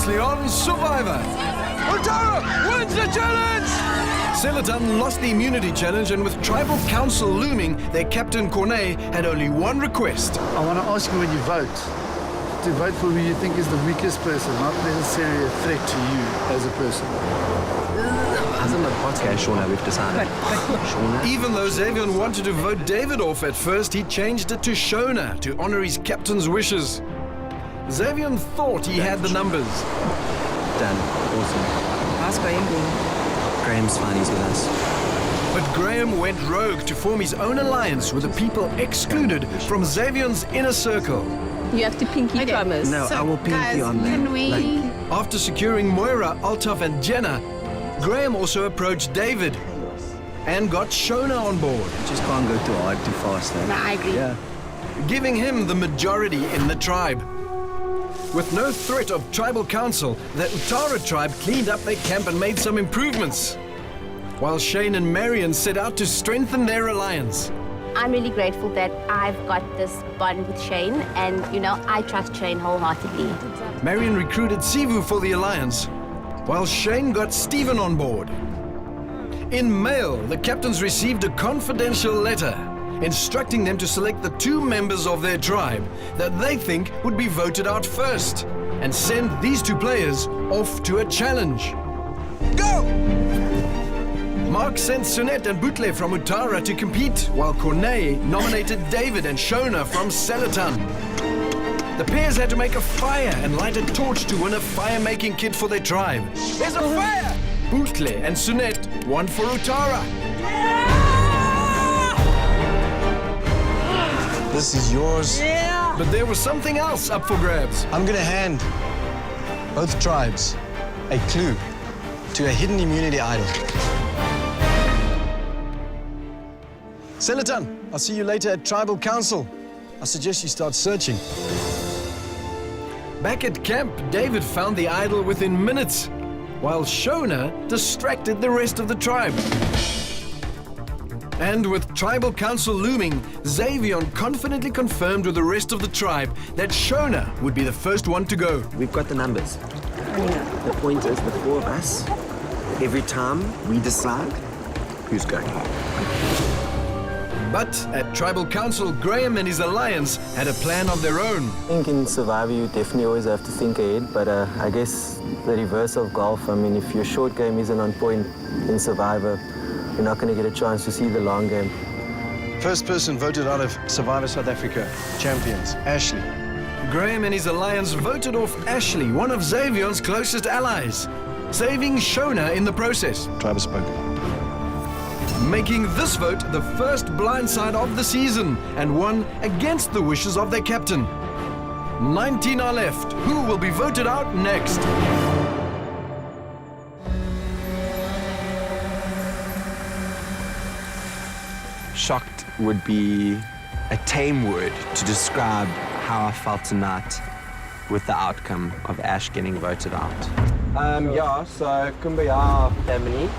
previously on Survivor. Utara wins the challenge! Seletan lost the immunity challenge, and with Tribal Council looming, their captain Cornet had only one request. I want to ask you when you vote, to vote for who you think is the weakest person, not necessarily a threat to you as a person. Okay, Shauna, we've decided. Shauna? Even though Xavier wanted to vote David off at first, he changed it to Shona to honor his captain's wishes. Xavier thought he had the numbers. Done. Awesome. How's Graham doing? Graham's fine, he's with us. But Graham went rogue to form his own alliance with the people excluded from Xavier's inner circle. You have to pinky promise. No, I will pinky guys, on them. can we... After securing Moira, Altaf and Jenna, Graham also approached David and got Shona on board, Just can't go too hard, too fast, No, eh? I agree. Yeah. giving him the majority in the tribe. With no threat of tribal council, the Utara tribe cleaned up their camp and made some improvements, while Shane and Marion set out to strengthen their alliance. I'm really grateful that I've got this bond with Shane, and, you know, I trust Shane wholeheartedly. Marion recruited Sivu for the alliance, while Shane got Stephen on board. In mail, the captains received a confidential letter instructing them to select the 2 members of their tribe that they think would be voted out first, and send these 2 players off to a challenge. Go! Mark sent Sunette and Butle from Utara to compete, while Cornet nominated David and Shona from Seletan. The pairs had to make a fire and light a torch to win a fire-making kit for their tribe. There's a fire! Butle and Sunette won for Utara. This is yours. But there was something else up for grabs. I'm gonna hand both tribes a clue to a hidden immunity idol. Seletan, I'll see you later at Tribal Council. I suggest you start searching. Back at camp, David found the idol within minutes, while Shona distracted the rest of the tribe. And with Tribal Council looming, Xavier confidently confirmed with the rest of the tribe that Shona would be the first one to go. We've got the numbers. The point is, the 4 of us, every time we decide who's going. But at Tribal Council, Graham and his alliance had a plan of their own. I think in Survivor you definitely always have to think ahead, but I guess the reverse of golf, I mean, if your short game isn't on point in Survivor, you're not going to get a chance to see the long game. First person voted out of Survivor South Africa champions, Ashley. Graham and his alliance voted off Ashley, one of Xavier's closest allies, saving Shona in the process, Tribe has spoken. making this vote the first blindside of the season and one against the wishes of their captain. 19 are left. Who will be voted out next? Shocked would be a tame word to describe how I felt tonight with the outcome of Ash getting voted out. Yeah, so Kumbaya family.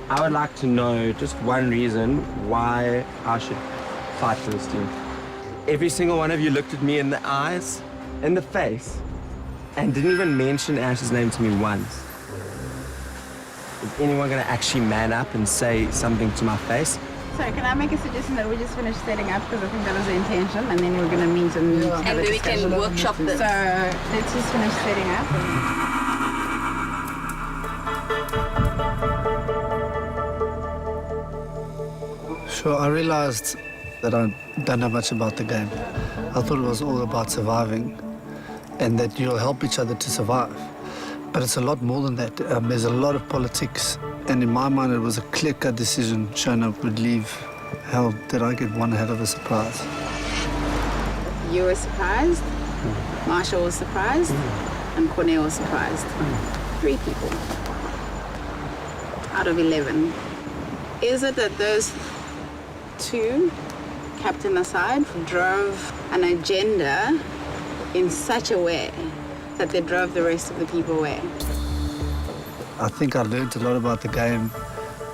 I would like to know just one reason why I should fight for this team. Every single one of you looked at me in the eyes, in the face, and didn't even mention Ash's name to me once. Is anyone gonna actually man up and say something to my face? Sorry, can I make a suggestion that we just finish setting up, because I think that was the intention, and then we're going to meet and have And a we discussion. can workshop this. So let's just finish setting up. So I realized that I don't know much about the game. I thought it was all about surviving and that you'll help each other to survive. But it's a lot more than that. There's a lot of politics. And in my mind, it was a clear-cut decision. Shona would leave. Hell, did I get one hell of a surprise. You were surprised, Marshall was surprised, and Cornell was surprised. 3 people out of 11. Is it that those 2, captain aside, drove an agenda in such a way that they drove the rest of the people away? I think I learned a lot about the game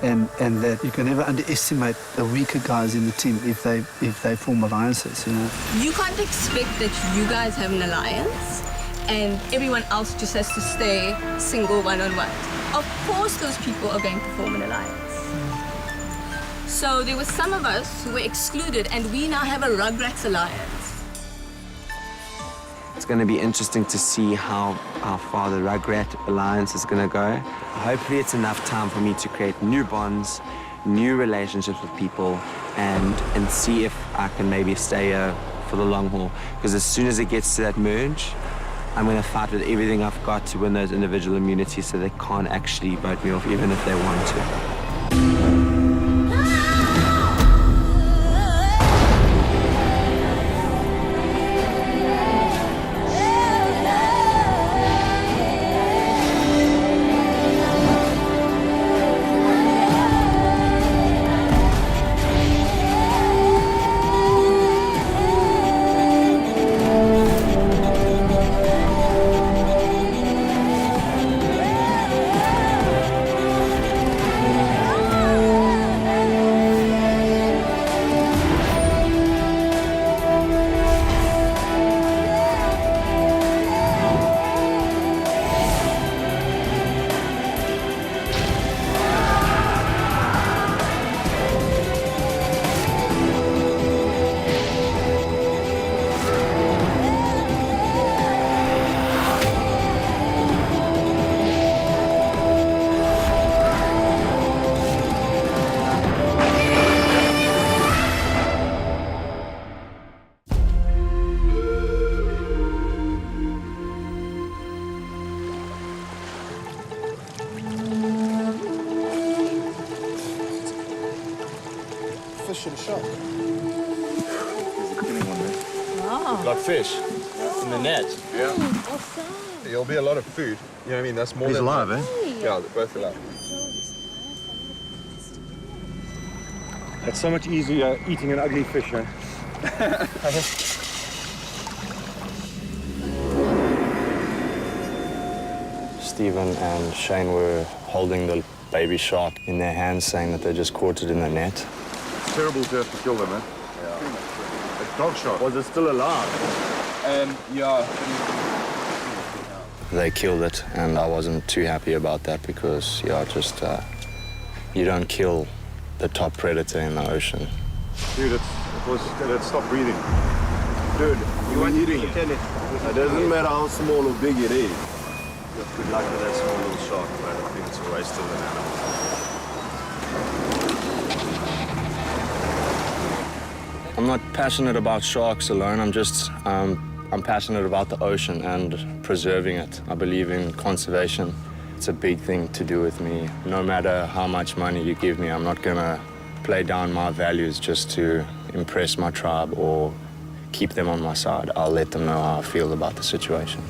and that you can never underestimate the weaker guys in the team if they form alliances, you know. You can't expect that you guys have an alliance and everyone else just has to stay single one-on-one. Of course those people are going to form an alliance. So there were some of us who were excluded, and we now have a Rugrats alliance. It's going to be interesting to see how far the Rugrat Alliance is going to go. Hopefully it's enough time for me to create new bonds, new relationships with people, and see if I can maybe stay here for the long haul. Because as soon as it gets to that merge, I'm going to fight with everything I've got to win those individual immunities so they can't actually vote me off even if they want to. Fish in the shop. Got fish in the net. Yeah. There'll be a lot of food. You know what I mean? That's more He's than alive, eh? Yeah, they're both alive. It's so much easier eating an ugly fish, eh? Stephen and Shane were holding the baby shark in their hands, saying that they just caught it in the net. It's terrible to have to kill them, man. Yeah. A dog shot. Was it still alive? Yeah. They killed it, and I wasn't too happy about that because, yeah, just you don't kill the top predator in the ocean. Dude, it stopped breathing. Dude, you weren't eating it. It doesn't matter how small or big it is. Good luck with that small little shark, man. I think it's a waste of an animal. I'm not passionate about sharks alone. I'm passionate about the ocean and preserving it. I believe in conservation. It's a big thing to do with me. No matter how much money you give me, I'm not gonna play down my values just to impress my tribe or keep them on my side. I'll let them know how I feel about the situation.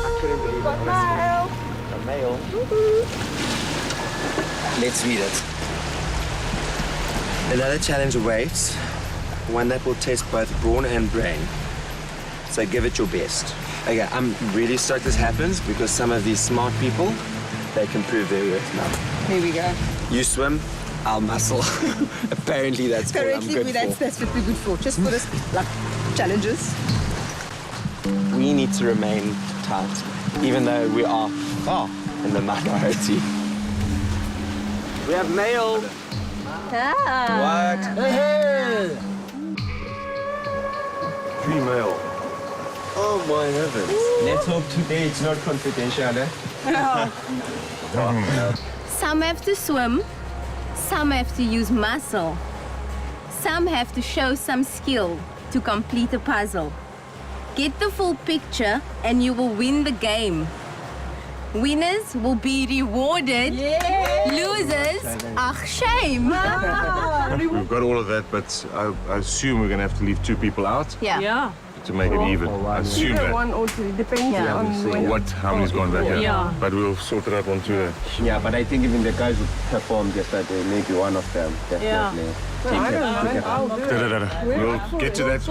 I couldn't believe it. A male. Let's read it. Another challenge awaits, one that will test both brawn and brain. So give it your best. Okay, I'm really stoked this happens because some of these smart people, they can prove their worth now. Here we go. You swim, I'll muscle. Apparently that's what I'm good for. That's what we're good for. Just for this, like, challenges. We need to remain tight, even though we are far in the minority. We have male. Ah. What? Female. Oh my heavens. Let's hope today it's not confidential, eh? Some have to swim, some have to use muscle, some have to show some skill to complete a puzzle. Get the full picture and you will win the game. Winners will be rewarded. Yeah. Losers, shame. We've got all of that, but I assume we're going to have to leave 2 people out Yeah. to make it even. I assume that. One or two, depends on How many's gone back here? Yeah. But we'll sort it out one, 2 there. Yeah, but I think even the guys who performed yesterday, maybe one of them definitely. We'll get to that.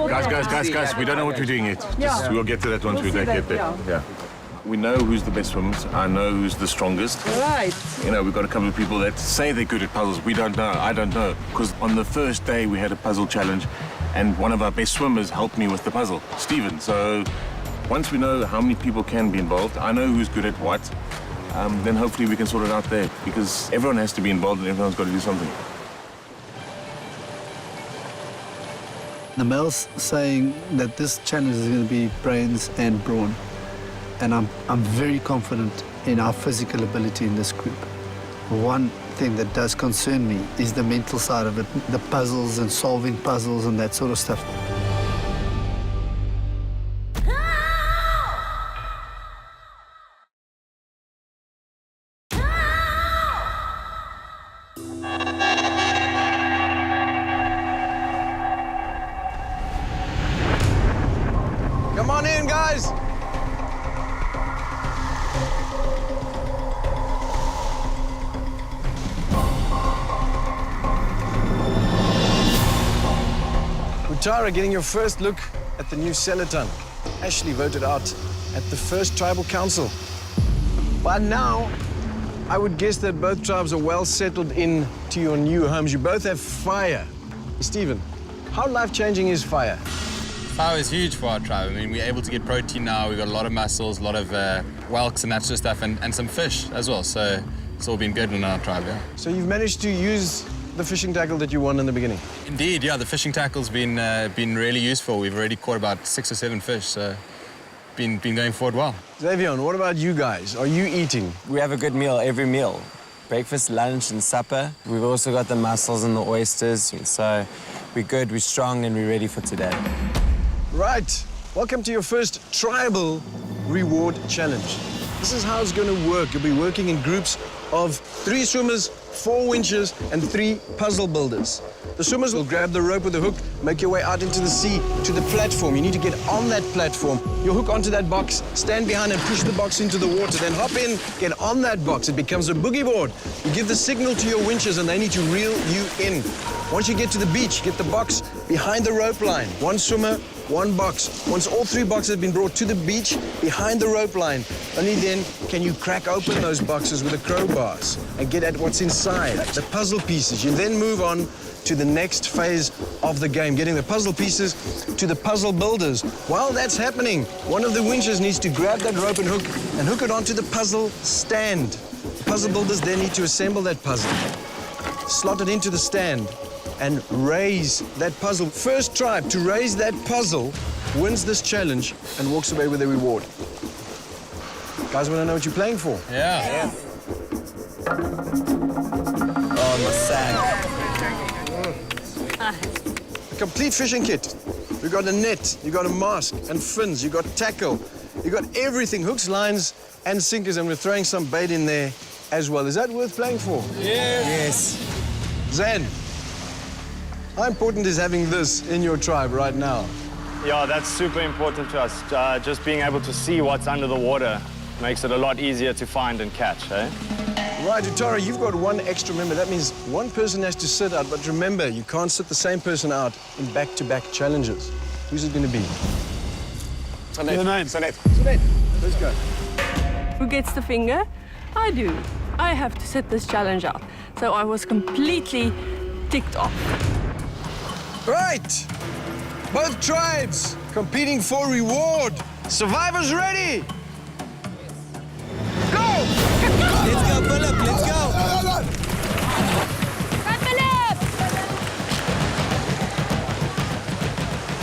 Guys, we don't know what we're doing yet. We'll get to that once we get there. Yeah. we know who's the best swimmers. I know who's the strongest. Right. You know, we've got a couple of people that say they're good at puzzles. We don't know. I don't know. Because on the first day we had a puzzle challenge and one of our best swimmers helped me with the puzzle, Stephen. So once we know how many people can be involved, I know who's good at what, then hopefully we can sort it out there because everyone has to be involved and everyone's got to do something. The male's saying that this challenge is going to be brains and brawn. And I'm very confident in our physical ability in this group. One thing that does concern me is the mental side of it, the puzzles and solving puzzles and that sort of stuff. Come on in, guys. Utara getting your first look at the new Seletan. Ashley voted out at the first tribal council. By now, I would guess that both tribes are well settled in to your new homes. You both have fire. Stephen, how life-changing is fire? Fire is huge for our tribe. I mean, we're able to get protein now. We've got a lot of mussels, a lot of whelks and that sort of stuff, and some fish as well. So it's all been good in our tribe, yeah. So you've managed to use the fishing tackle that you won in the beginning? Indeed, yeah. The fishing tackle's been really useful. We've already caught about 6 or 7 fish, so been going forward well. Xavier, what about you guys? Are you eating? We have a good meal every meal. Breakfast, lunch, and supper. We've also got the mussels and the oysters, so we're good, we're strong, and we're ready for today. Right. Welcome to your first tribal reward challenge. This is how it's going to work. You'll be working in groups of 3 swimmers, 4 winches, and 3 puzzle builders. The swimmers will grab the rope with the hook, make your way out into the sea to the platform. You need to get on that platform. You hook onto that box, stand behind and push the box into the water, then hop in, get on that box. It becomes a boogie board. You give the signal to your winches and they need to reel you in. Once you get to the beach, get the box behind the rope line. 1 swimmer, 1 box. Once all 3 boxes have been brought to the beach, behind the rope line, only then can you crack open those boxes with the crowbars and get at what's inside, the puzzle pieces. You then move on to the next phase of the game, getting the puzzle pieces to the puzzle builders. While that's happening, one of the winches needs to grab that rope and hook it onto the puzzle stand. The puzzle builders then need to assemble that puzzle, slot it into the stand, and raise that puzzle. First tribe to raise that puzzle wins this challenge and walks away with a reward. Guys want to know what you're playing for? Yeah. Oh, my sack. A complete fishing kit. You've got a net, you've got a mask and fins, you've got tackle, you've got everything, hooks, lines, and sinkers, and we're throwing some bait in there as well. Is that worth playing for? Yes. Zan, how important is having this in your tribe right now? Yeah, that's super important to us. Just being able to see what's under the water makes it a lot easier to find and catch, eh? Right, Utara, you've got 1 extra member. That means 1 person has to sit out, but remember, you can't sit the same person out in back-to-back challenges. Who's it going to be? Your name? Sanet, let's go. Who gets the finger? I do. I have to set this challenge out. So I was completely ticked off. Right, both tribes competing for reward. Survivors ready? Go! Let's go, Philip, let's go.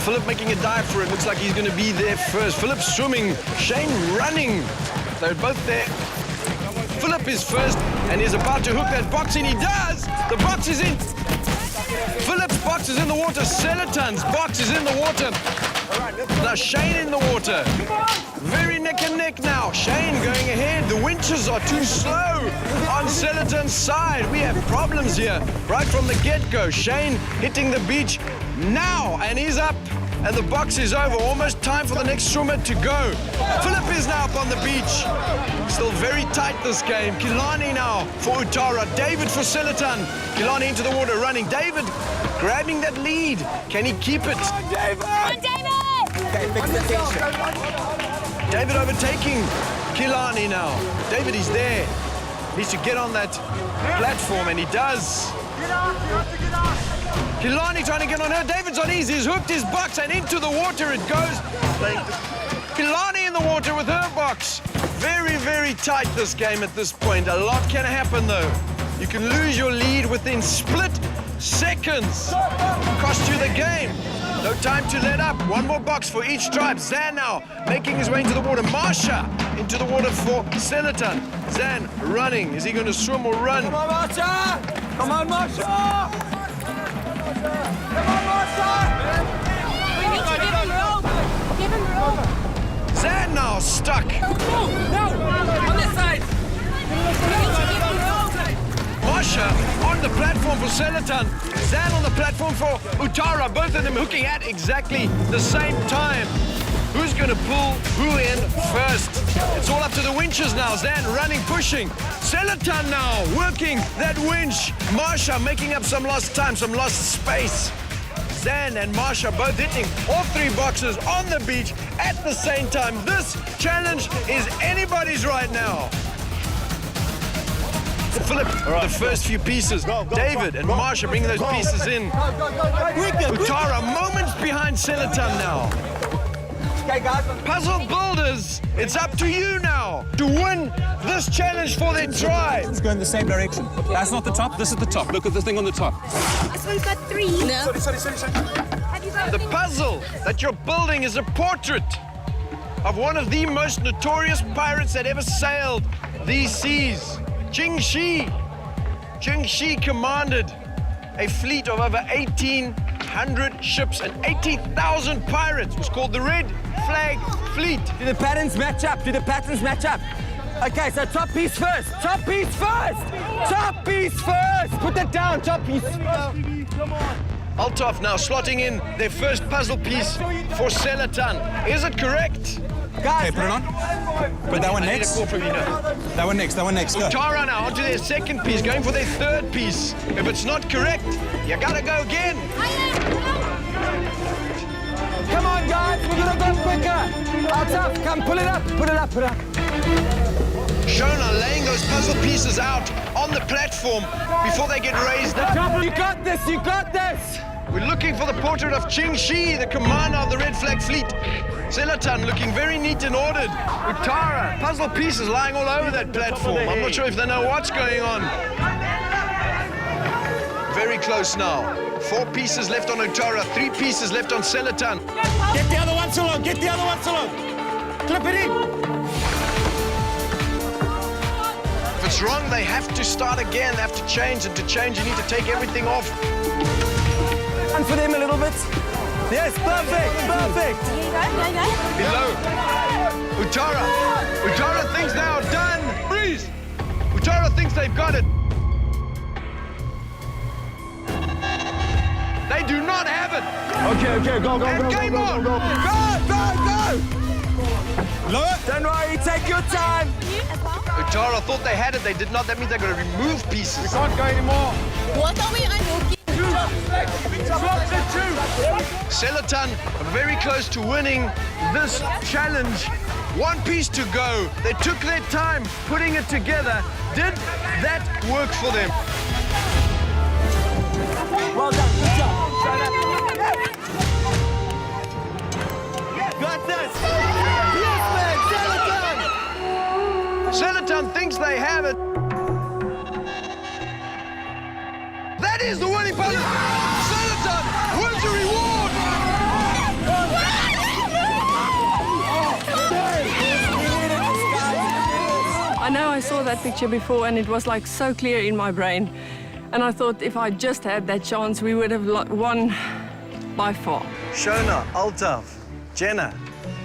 Philip making a dive for it. Looks like he's going to be there first. Philip swimming, Shane running. They're both there. Philip is first and he's about to hook that box in. He does! The box is in. Philip's box is in the water. Seletan's box is in the water. Now Shane in the water. Very neck and neck now. Shane going ahead. The winches are too slow on Seletan's side. We have problems here right from the get-go. Shane hitting the beach now, and he's up. And the box is over. Almost time for the next swimmer to go. Philip is now up on the beach. Still very tight, this game. Kilani now for Utara. David for Seletan. Kilani into the water running. David grabbing that lead. Can he keep it? Come on, David! Okay, fix the tension. David overtaking Kilani now. David is there. Needs to get on that platform, and he does. Kilani trying to get on her. David's on easy. He's hooked his box, and into the water it goes. Kilani in the water with her box. Very, very tight, this game at this point. A lot can happen, though. You can lose your lead within split seconds. Cost you the game. No time to let up. One more box for each tribe. Zan now making his way into the water. Marsha into the water for Selatan. Zan running. Is he going to swim or run? Come on, Marsha! Come on, Marsha! Come on, Marsha! We need to give him rope. Give him rope. Zan now stuck. No! On this side! We need to give him rope. Marsha on the platform for Selatan. Zan on the platform for Utara. Both of them hooking at exactly the same time. Who's going to pull who in first? It's all up to the winches now. Zan running, pushing. Selatan now working that winch. Marsha making up some lost time, some lost space. Zan and Marsha both hitting all three boxes on the beach at the same time. This challenge is anybody's right now. Philip, the first few pieces. David and Marsha bringing those pieces in. Utara moments behind Selatan now. Puzzle builders, it's up to you now to win this challenge for their tribe. Let's go in the same direction. That's not the top, this is the top. Look at this thing on the top. This one's got 3. No. Sorry. Have you got The puzzle that you're building is a portrait of one of the most notorious pirates that ever sailed these seas. Jing Shi. Jing Shi commanded a fleet of over 1,800 ships and 80,000 pirates. It was called the Red Flag Fleet. Do the patterns match up? Do the patterns match up? Okay, so top piece first. Top piece first! Top piece first! Put that down, top piece. Altaf now slotting in their first puzzle piece for Selatan. Is it correct? Guys, Okay, put it on. Put that one I need a next. call from you now. That one next, go. Tara now onto their second piece, going for their third piece. If it's not correct, you gotta go again. come on, guys, we're gonna go quicker. Altaf, come, pull it up, put it up. Shona laying those puzzle pieces out on the platform before they get raised up. You got this, you got this. We're looking for the portrait of Jing Shi, the commander of the Red Flag Fleet. Selatan looking very neat and ordered. Utara, puzzle pieces lying all over that platform. I'm not sure if they know what's going on. Very close now. 4 pieces left on Utara, 3 pieces left on Selatan. Get the other one, Solo. Get the other one, Solo. Clip it in. If it's wrong, they have to start again. They have to change, and to change, you need to take everything off. And for them a little bit. Yes, perfect. Below. Utara thinks they are done. Breeze. Utara thinks they've got it. They do not have it. Okay, go. And game on. Go. Lower. Don't worry, take your time. Utara thought they had it. They did not. That means they're going to remove pieces. Can't go anymore. What are we unhooking? Selatan very close to winning this challenge. 1 piece to go. They took their time putting it together. Did that work for them? Well done, good job. Got this. Yes, man, Selatan thinks they have it. That is the winning puzzle. Selatan wins the reward. I know I saw that picture before and it was like so clear in my brain. And I thought if I just had that chance, we would have won by far. Shona, Altaf, Jenna,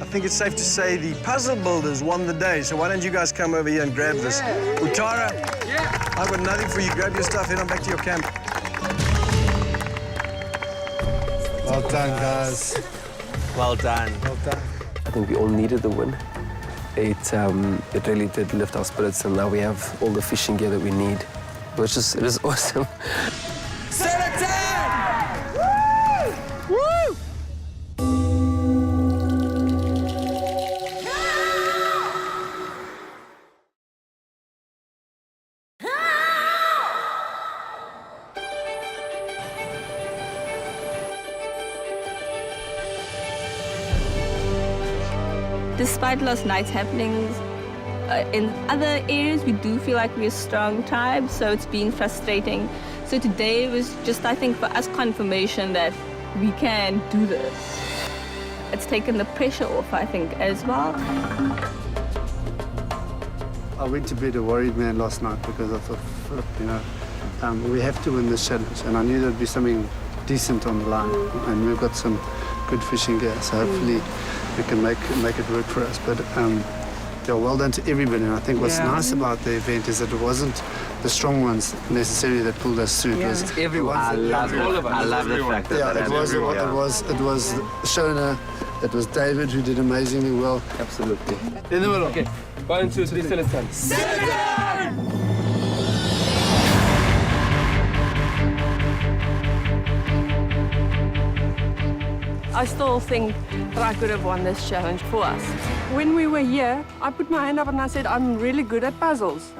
I think it's safe to say the puzzle builders won the day. So why don't you guys come over here and grab this? Utara, I've got nothing for you. Grab your stuff, head on back to your camp. Well done, guys. Well done. I think we all needed the win. It really did lift our spirits, and now we have all the fishing gear that we need. It is awesome. despite last night's happenings, in other areas we do feel like we're a strong tribe, so it's been frustrating. So today was just, I think, for us confirmation that we can do this. It's taken the pressure off, I think, as well. I went to bed a worried man last night because I thought, flip, you know, we have to win this challenge, and I knew there'd be something decent on the line, and we've got some good fishing gear, so hopefully we can make it work for us. But yeah, well done to everybody, and I think what's nice about the event is that it wasn't the strong ones necessarily that pulled us through. It was Everyone. I love it. I love the fact that it was Shona, it was David who did amazingly well. Absolutely. In the middle. Okay. 1, 2, 3, still in I still think that I could have won this challenge for us. When we were here, I put my hand up and I said, I'm really good at puzzles.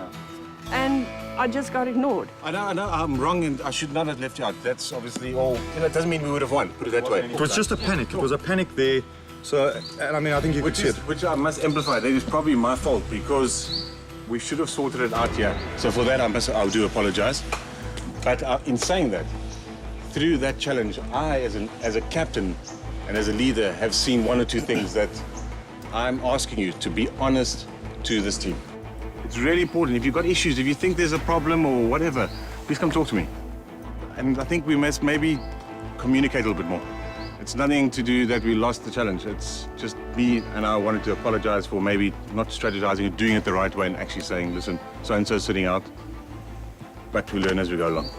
And I just got ignored. I know, I'm wrong and I should not have left you out. That's obviously all, you know, it doesn't mean we would have won, put it that way. It was just a panic. It was a panic there. So, and I mean, I think you could see it. Which I must amplify. That is probably my fault because we should have sorted it out here. So for that, I do apologize. But in saying that, through that challenge, I, as a captain and as a leader, have seen one or two things that I'm asking you to be honest to this team. It's really important. If you've got issues, if you think there's a problem or whatever, please come talk to me. And I think we must maybe communicate a little bit more. It's nothing to do that we lost the challenge. It's just me and I wanted to apologize for maybe not strategizing and doing it the right way and actually saying, listen, so-and-so's sitting out, but we learn as we go along.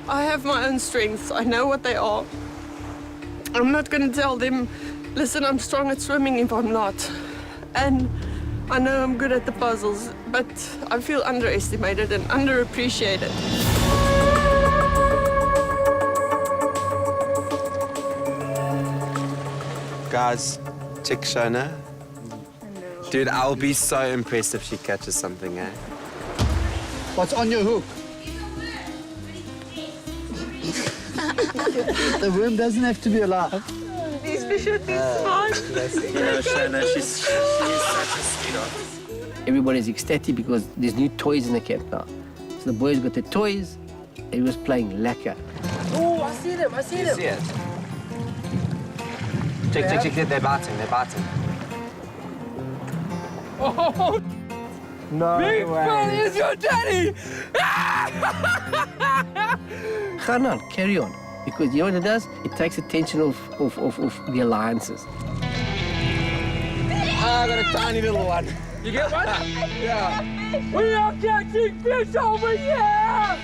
I have my own strengths. I know what they are. I'm not going to tell them, listen, I'm strong at swimming if I'm not. And I know I'm good at the puzzles, but I feel underestimated and underappreciated. Guys, check Shona. Dude, I'll be so impressed if she catches something, eh? What's on your hook? The worm doesn't have to be alive. These fish are too smart. Shona, she's such a sweetheart. Everybody's ecstatic because there's new toys in the camp now. So the boys got their toys, they was playing lacquer. Oh, I see them, See it? Check, they're biting. Oh, No Big way. Fun is your daddy! Come on, carry on. Because you know what it does? It takes attention of the alliances. I got a tiny little one. You get one? Yeah. We are catching fish over here!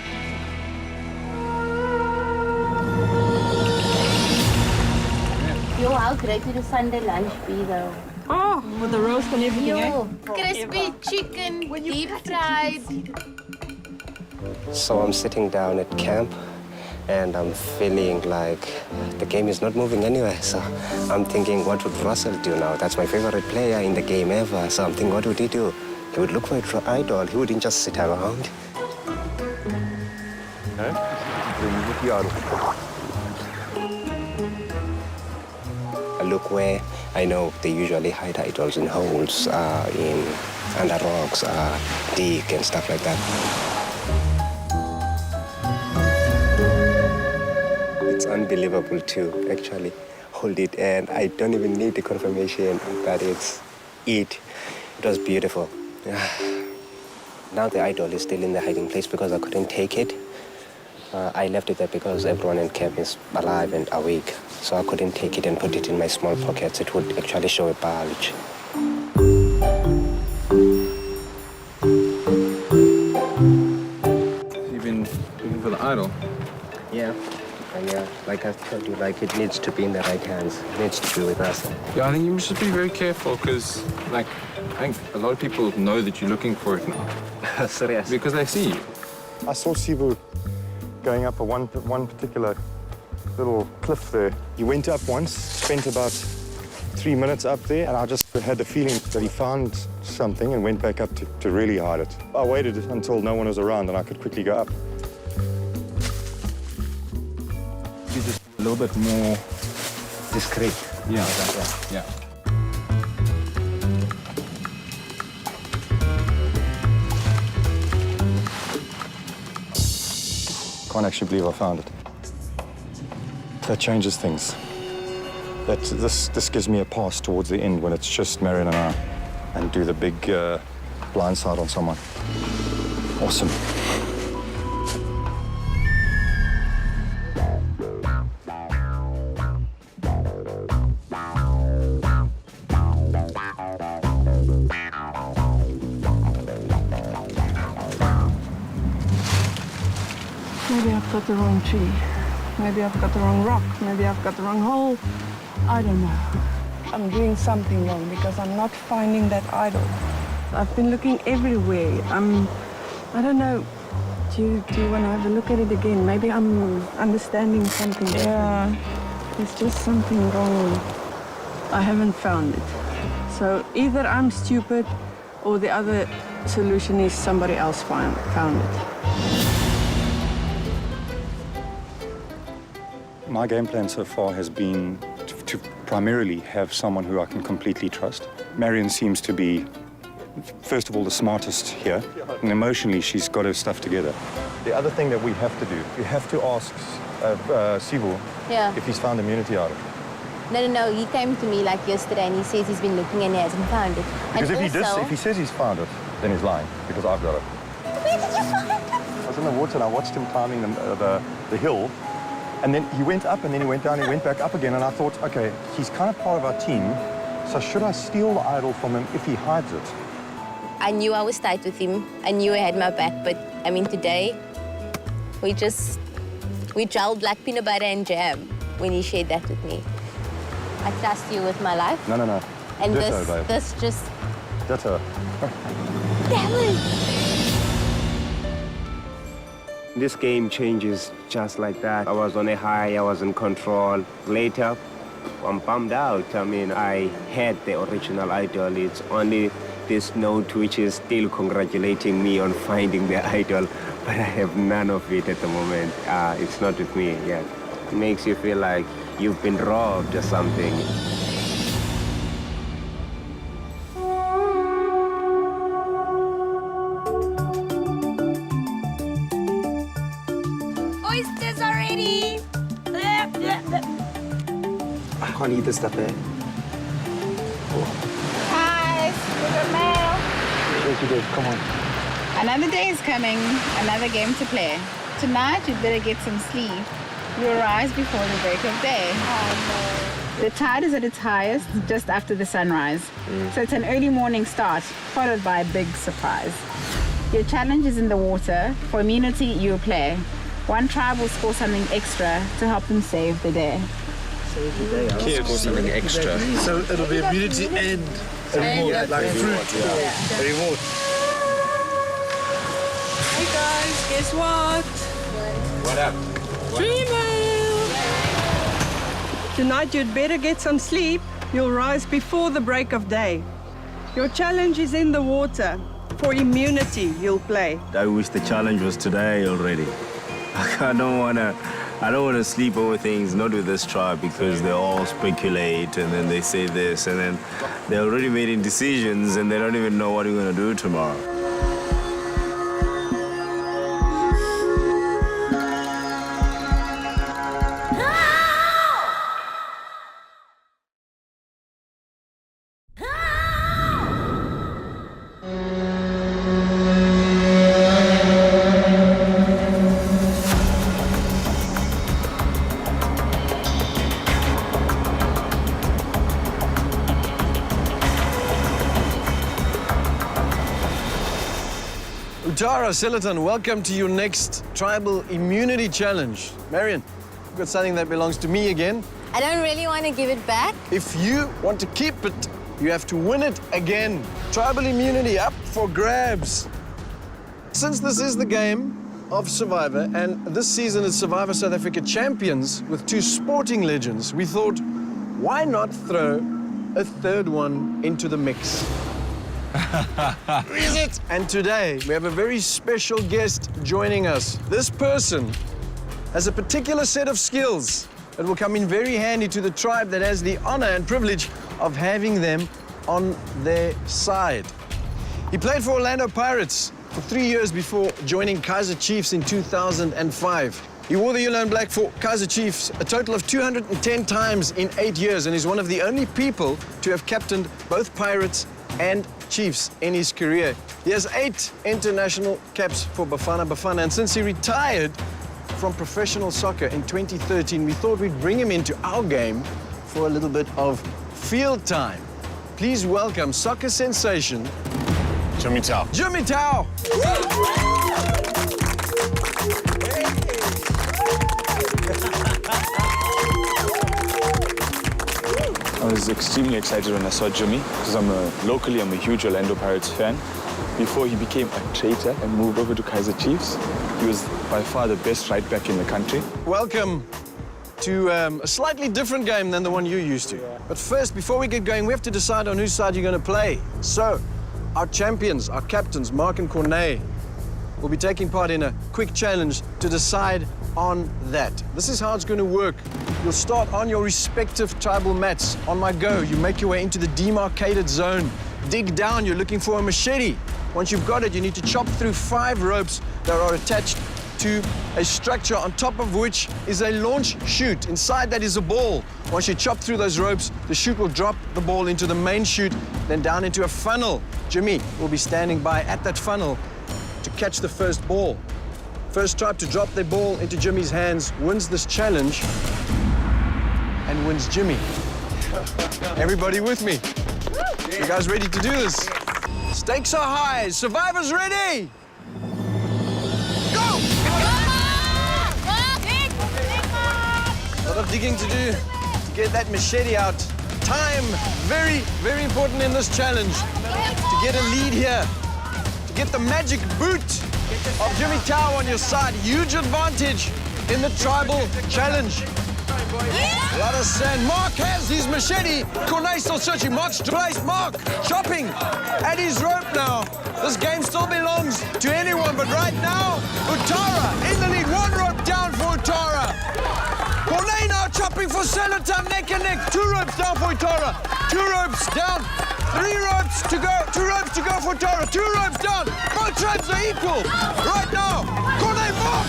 Yo, how great would a Sunday lunch be, though? Oh, with the roast and everything, Yo, crispy chicken, deep fried. So I'm sitting down at camp and I'm feeling like the game is not moving anywhere. So I'm thinking, what would Russell do now? That's my favorite player in the game ever. So I'm thinking, what would he do? He would look for an idol. He wouldn't just sit around. I look where I know they usually hide idols in holes, under rocks, dig and stuff like that. It's unbelievable to actually hold it, and I don't even need the confirmation that it's it. It was beautiful. Now the idol is still in the hiding place because I couldn't take it. I left it there because everyone in camp is alive and awake, so I couldn't take it and put it in my small pockets. It would actually show a bulge. You've been looking for the idol? Yeah. And yeah, like I told you, like it needs to be in the right hands. It needs to be with us. Yeah, I think you should be very careful because, like, I think a lot of people know that you're looking for it now. Serious? Because they see you. I saw Sivu going up one particular little cliff there. He went up once, spent about 3 minutes up there, and I just had the feeling that he found something and went back up to really hide it. I waited until no one was around and I could quickly go up. little bit more discreet. Yeah, yeah. Can't actually believe I found it. That changes things. This gives me a pass towards the end when it's just Marion and I, and do the big blindside on someone. Awesome. Maybe I've got the wrong tree. Maybe I've got the wrong rock. Maybe I've got the wrong hole. I don't know. I'm doing something wrong because I'm not finding that idol. I've been looking everywhere. I don't know. Do you want to have a look at it again? Maybe I'm understanding something. Yeah, there's just something wrong. I haven't found it. So either I'm stupid or the other solution is somebody else found it. My game plan so far has been to primarily have someone who I can completely trust. Marion seems to be, first of all, the smartest here, and emotionally she's got her stuff together. The other thing that we have to do, we have to ask Sivu if he's found immunity idol. No. He came to me like yesterday and he says he's been looking and he hasn't found it. Because and if he says he's found it, then he's lying, because I've got it. Where did you find it? I was in the water and I watched him climbing the hill. And then he went up and then he went down, he went back up again, and I thought, okay, he's kind of part of our team, so should I steal the idol from him if he hides it? I knew I was tight with him. I knew I had my back, but I mean, today, we gelled like peanut butter and jam when he shared that with me. I trust you with my life. No. And Ditto, babe. this just... Ditto. Damn it! This game changes just like that. I was on a high, I was in control. Later, I'm bummed out. I mean, I had the original idol. It's only this note which is still congratulating me on finding the idol, but I have none of it at the moment. It's not with me yet. It makes you feel like you've been robbed or something. Oysters already! I can't eat this stuff, eh? Hi, Sugar Mail. Yes, you did. Come on. Another day is coming, another game to play. Tonight, you'd better get some sleep. You'll rise before the break of day. Oh, no. The tide is at its highest just after the sunrise. So it's an early morning start, followed by a big surprise. Your challenge is in the water. For immunity, you'll play. One tribe will score something extra to help them save the day. Score something extra. So it'll be immunity and reward, like fruit. Yeah. A reward. Hey guys, guess what? What up? Dreamer! Tonight you'd better get some sleep. You'll rise before the break of day. Your challenge is in the water. For immunity, you'll play. I wish the challenge was today already. I don't wanna sleep over things, not with this tribe, because they all speculate and then they say this and then they're already making decisions and they don't even know what we're gonna do tomorrow. Utara Selaton, welcome to your next Tribal Immunity Challenge. Marion, you've got something that belongs to me again. I don't really want to give it back. If you want to keep it, you have to win it again. Tribal immunity up for grabs. Since this is the game of Survivor, and this season is Survivor South Africa Champions with two sporting legends, we thought, why not throw a third one into the mix? Who is it? And today, we have a very special guest joining us. This person has a particular set of skills It will come in very handy to the tribe that has the honor and privilege of having them on their side. He played for Orlando Pirates for 3 years before joining Kaizer Chiefs in 2005. He wore the yellow and black for Kaizer Chiefs a total of 210 times in 8 years and is one of the only people to have captained both Pirates and Chiefs in his career. He has 8 international caps for Bafana Bafana, and since he retired from professional soccer in 2013, we thought we'd bring him into our game for a little bit of field time. Please welcome soccer sensation, Jimmy Tao. Jimmy Tao! I was extremely excited when I saw Jimmy because I'm a huge Orlando Pirates fan. Before he became a traitor and moved over to Kaizer Chiefs, he was by far the best right back in the country. Welcome to a slightly different game than the one you're used to. But first, before we get going, we have to decide on whose side you're going to play. So, our champions, our captains, Mark and Corné, will be taking part in a quick challenge to decide on that. This is how it's going to work. You'll start on your respective tribal mats. On my go, you make your way into the demarcated zone. Dig down, you're looking for a machete. Once you've got it, you need to chop through 5 ropes that are attached to a structure on top of which is a launch chute. Inside that is a ball. Once you chop through those ropes, the chute will drop the ball into the main chute, then down into a funnel. Jimmy will be standing by at that funnel to catch the first ball. First tribe to drop their ball into Jimmy's hands wins this challenge and wins Jimmy. Everybody with me? You guys ready to do this? Stakes are high. Survivors ready? Go! A lot of digging to do to get that machete out. Time, very, very important in this challenge. To get a lead here, to get the magic boot of Jimmy Tao on your side. Huge advantage in the tribal challenge. A lot of sand. Mark has his machete. Corné still searching. Mark's placed. Mark chopping at his rope now. This game still belongs to anyone, but right now, Utara in the lead. 1 rope down for Utara. Corné now chopping for Selatam, neck and neck. 2 ropes down for Utara. 2 ropes down. 3 ropes to go. 2 ropes to go for Utara. 2 ropes down. Both tribes are equal. Right now, Corné, Mark.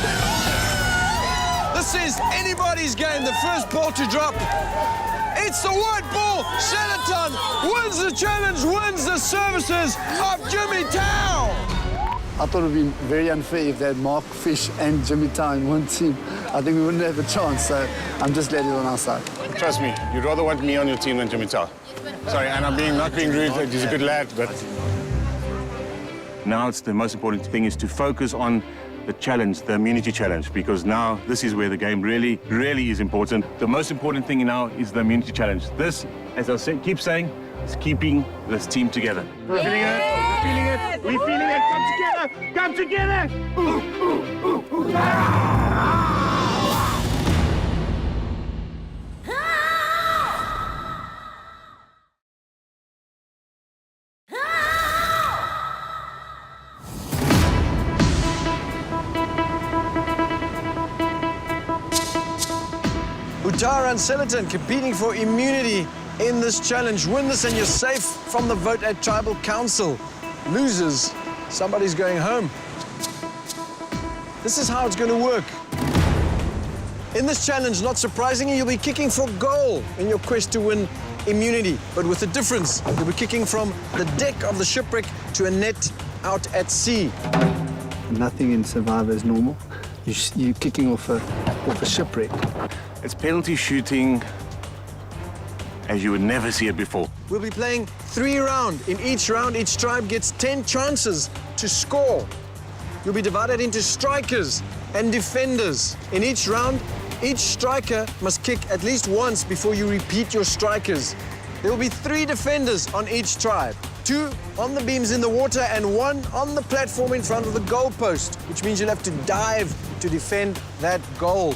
This is anybody's game, the first ball to drop. It's the white ball. Sheraton wins the challenge, wins the services of Jimmy Tao. I thought it would be very unfair if they had Mark Fish and Jimmy Tao in one team. I think we wouldn't have a chance, so I'm just glad he's on our side. Trust me, you'd rather want me on your team than Jimmy Tao. Sorry, and I'm not being rude. He's a good lad, but... Now it's the most important thing is to focus on the challenge, the immunity challenge, because now this is where the game really, really is important. The most important thing now is the immunity challenge. This, as I keep saying, is keeping this team together. We're feeling it. We're feeling it. We're feeling it. Come together. Come together. Ooh, ooh, ooh, ooh. Utara and Selaton competing for immunity in this challenge. Win this and you're safe from the vote at Tribal Council. Losers, somebody's going home. This is how it's going to work. In this challenge, not surprisingly, you'll be kicking for goal in your quest to win immunity. But with a difference, you'll be kicking from the deck of the shipwreck to a net out at sea. Nothing in Survivor is normal. You're kicking off a shipwreck. It's penalty shooting as you would never see it before. We'll be playing 3 rounds. In each round, each tribe gets 10 chances to score. You'll be divided into strikers and defenders. In each round, each striker must kick at least once before you repeat your strikers. There will be 3 defenders on each tribe. 2 on the beams in the water and 1 on the platform in front of the goal post, which means you'll have to dive to defend that goal.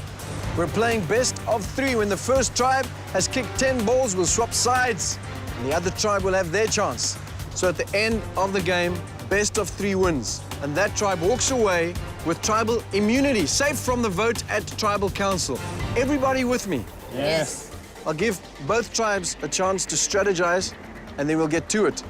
We're playing best of 3. When the first tribe has kicked 10 balls, we'll swap sides, and the other tribe will have their chance. So at the end of the game, best of 3 wins, and that tribe walks away with tribal immunity, safe from the vote at Tribal Council. Everybody with me. Yes. I'll give both tribes a chance to strategize, and then we'll get to it.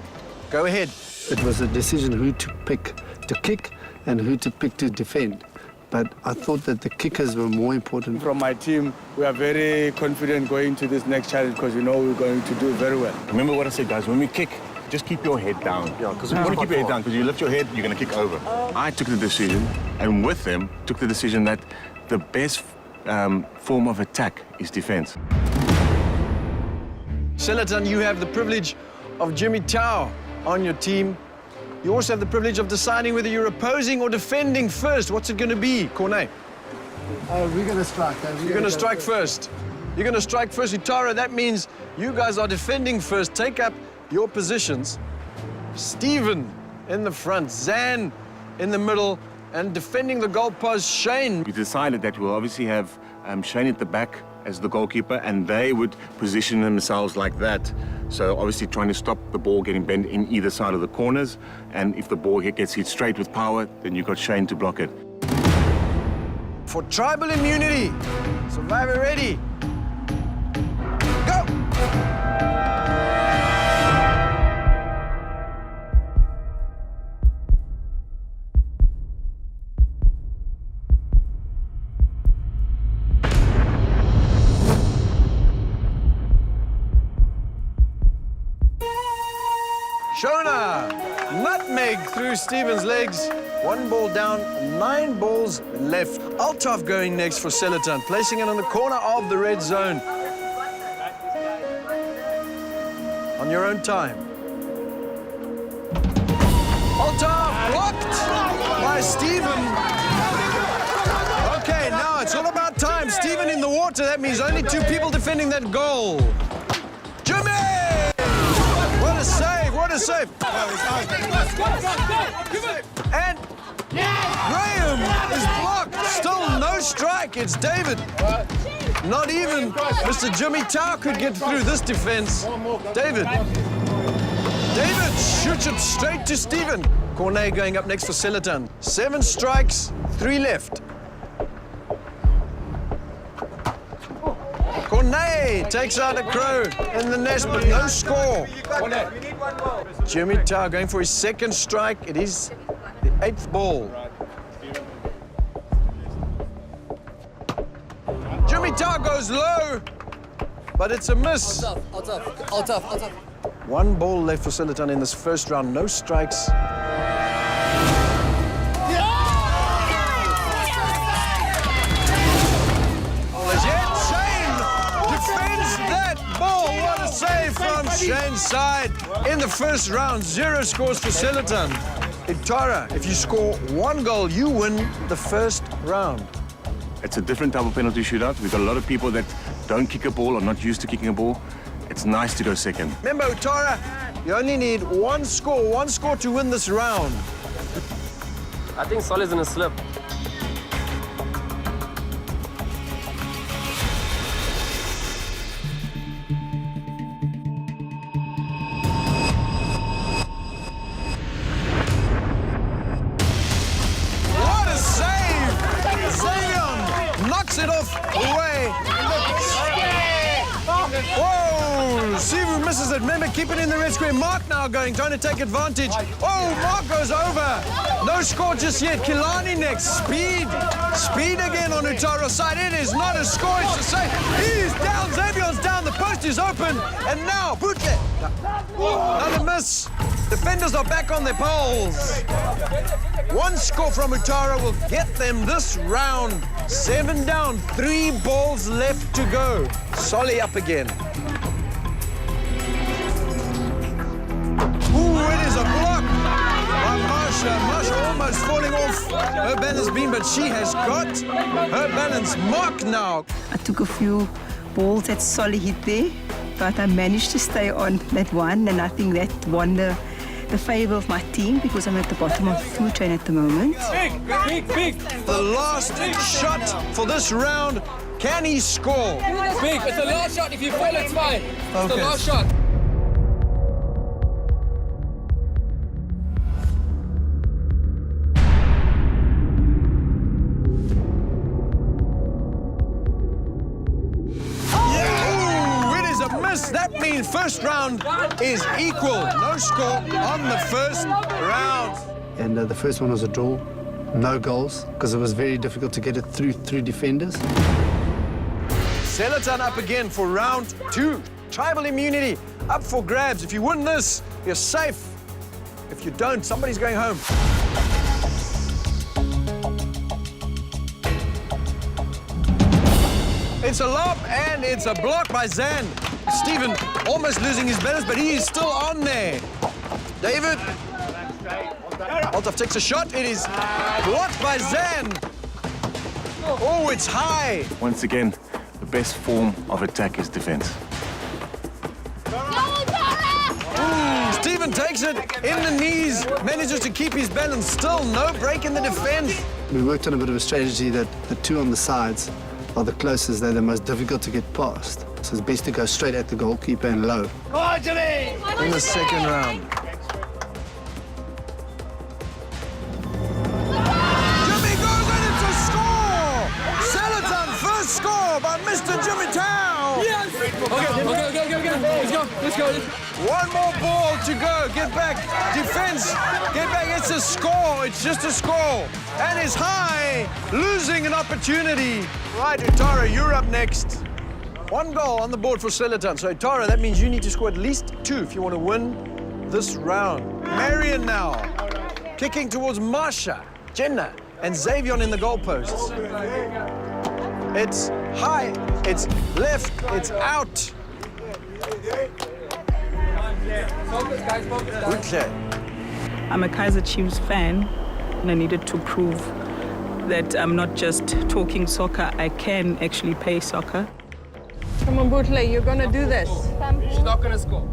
Go ahead. It was a decision who to pick to kick and who to pick to defend. But I thought that the kickers were more important. From my team, we are very confident going to this next challenge because we know we're going to do very well. Remember what I said, guys, when we kick, just keep your head down. Yeah, because you want to keep your head down, because you lift your head, you're going to kick over. I took the decision, and with them, took the decision that the best form of attack is defense. Seletan, you have the privilege of Jimmy Tao on your team. You also have the privilege of deciding whether you're opposing or defending first. What's it going to be, Cornet? We're going to strike. You're going to strike first. You're going to strike first, Utara. That means you guys are defending first. Take up your positions. Stephen in the front, Zan in the middle, and defending the goalpost, Shane. We decided that we'll obviously have Shane at the back as the goalkeeper, and they would position themselves like that. So obviously trying to stop the ball getting bent in either side of the corners, and if the ball gets hit straight with power, then you've got Shane to block it. For tribal immunity, Survivor ready. Go! Shona, nutmeg through Stephen's legs. 1 ball down, 9 balls left. Altaf going next for Seletan, placing it on the corner of the red zone. On your own time. Altaf blocked by Stephen. Okay, now it's all about time. Stephen in the water, that means only 2 people defending that goal. Jimmy! What a save, what a save. And Graham is blocked. Still no strike. It's David. Not even Mr. Jimmy Tao could get through this defense. David shoots it straight to Stephen. Cornet going up next for Seletan. 7 strikes, 3 left. Cornet takes out a crow in the nest, but no score. Jimmy Tao going for his 2nd strike. It is the 8th ball. Jimmy Tao goes low, but it's a miss. 1 ball left for Seletan in this first round. No strikes. Save from Shane's side in the first round. 0 scores for Seletan. Itara, if you score 1 goal, you win the first round. It's a different type of penalty shootout. We've got a lot of people that don't kick a ball or not used to kicking a ball. It's nice to go second. Remember, Utara, you only need 1 score to win this round. I think Sol is in a slip. It off away. Whoa! Sivu misses it. Remember, keep it in the red square. Mark now going, trying to take advantage. Oh, Mark goes over. No score just yet. Kilani next. Speed again on Utaro's side. It is not a score, it's a save. He's down. Xavier's down. The post is open. And now, Butle. Another miss. Defenders are back on their poles. 1 score from Utara will get them this round. 7 down, 3 balls left to go. Solly up again. Ooh, it is a block by Marsha. Marsha almost falling off her balance beam, but she has got her balance. Mark now. I took a few balls that Solly hit there, but I managed to stay on that one, and I think that won the favor of my team because I'm at the bottom of food chain at the moment. Big. The last shot for this round. Can he score? Big, it's the last shot. If you fall, it's fine. It's the last shot. means first round is equal. No score on the first round. And the first one was a draw, no goals, because it was very difficult to get it through defenders. Seletan up again for round 2. Tribal immunity up for grabs. If you win this, you're safe. If you don't, somebody's going home. It's a lob and it's a block by Zan. Stephen almost losing his balance, but he is still on there. David. Altaf takes a shot. It is blocked by Zan. Oh, it's high. Once again, the best form of attack is defense. Stephen takes it in the knees, manages to keep his balance. Still no break in the defense. We worked on a bit of a strategy that the two on the sides are the closest, they're the most difficult to get past. So it's best to go straight at the goalkeeper and low. In the second round. Jimmy goes and it's a score! Seletan first score by Mr. Jimmy Tao. Yes! Okay. Let's go. One more ball to go. Get back. Defense. Get back. It's a score. It's just a score. And it's high. Losing an opportunity. Right, Utara, you're up next. 1 goal on the board for Seletan. So, Utara, that means you need to score at least 2 if you want to win this round. Marion now. Kicking towards Marsha, Jenna, and Xavion in the goalposts. It's high. It's left. It's out. Okay. I'm a Kaizer Chiefs fan, and I needed to prove that I'm not just talking soccer, I can actually play soccer. Come on, Bootle, you're gonna do this. She's not gonna score.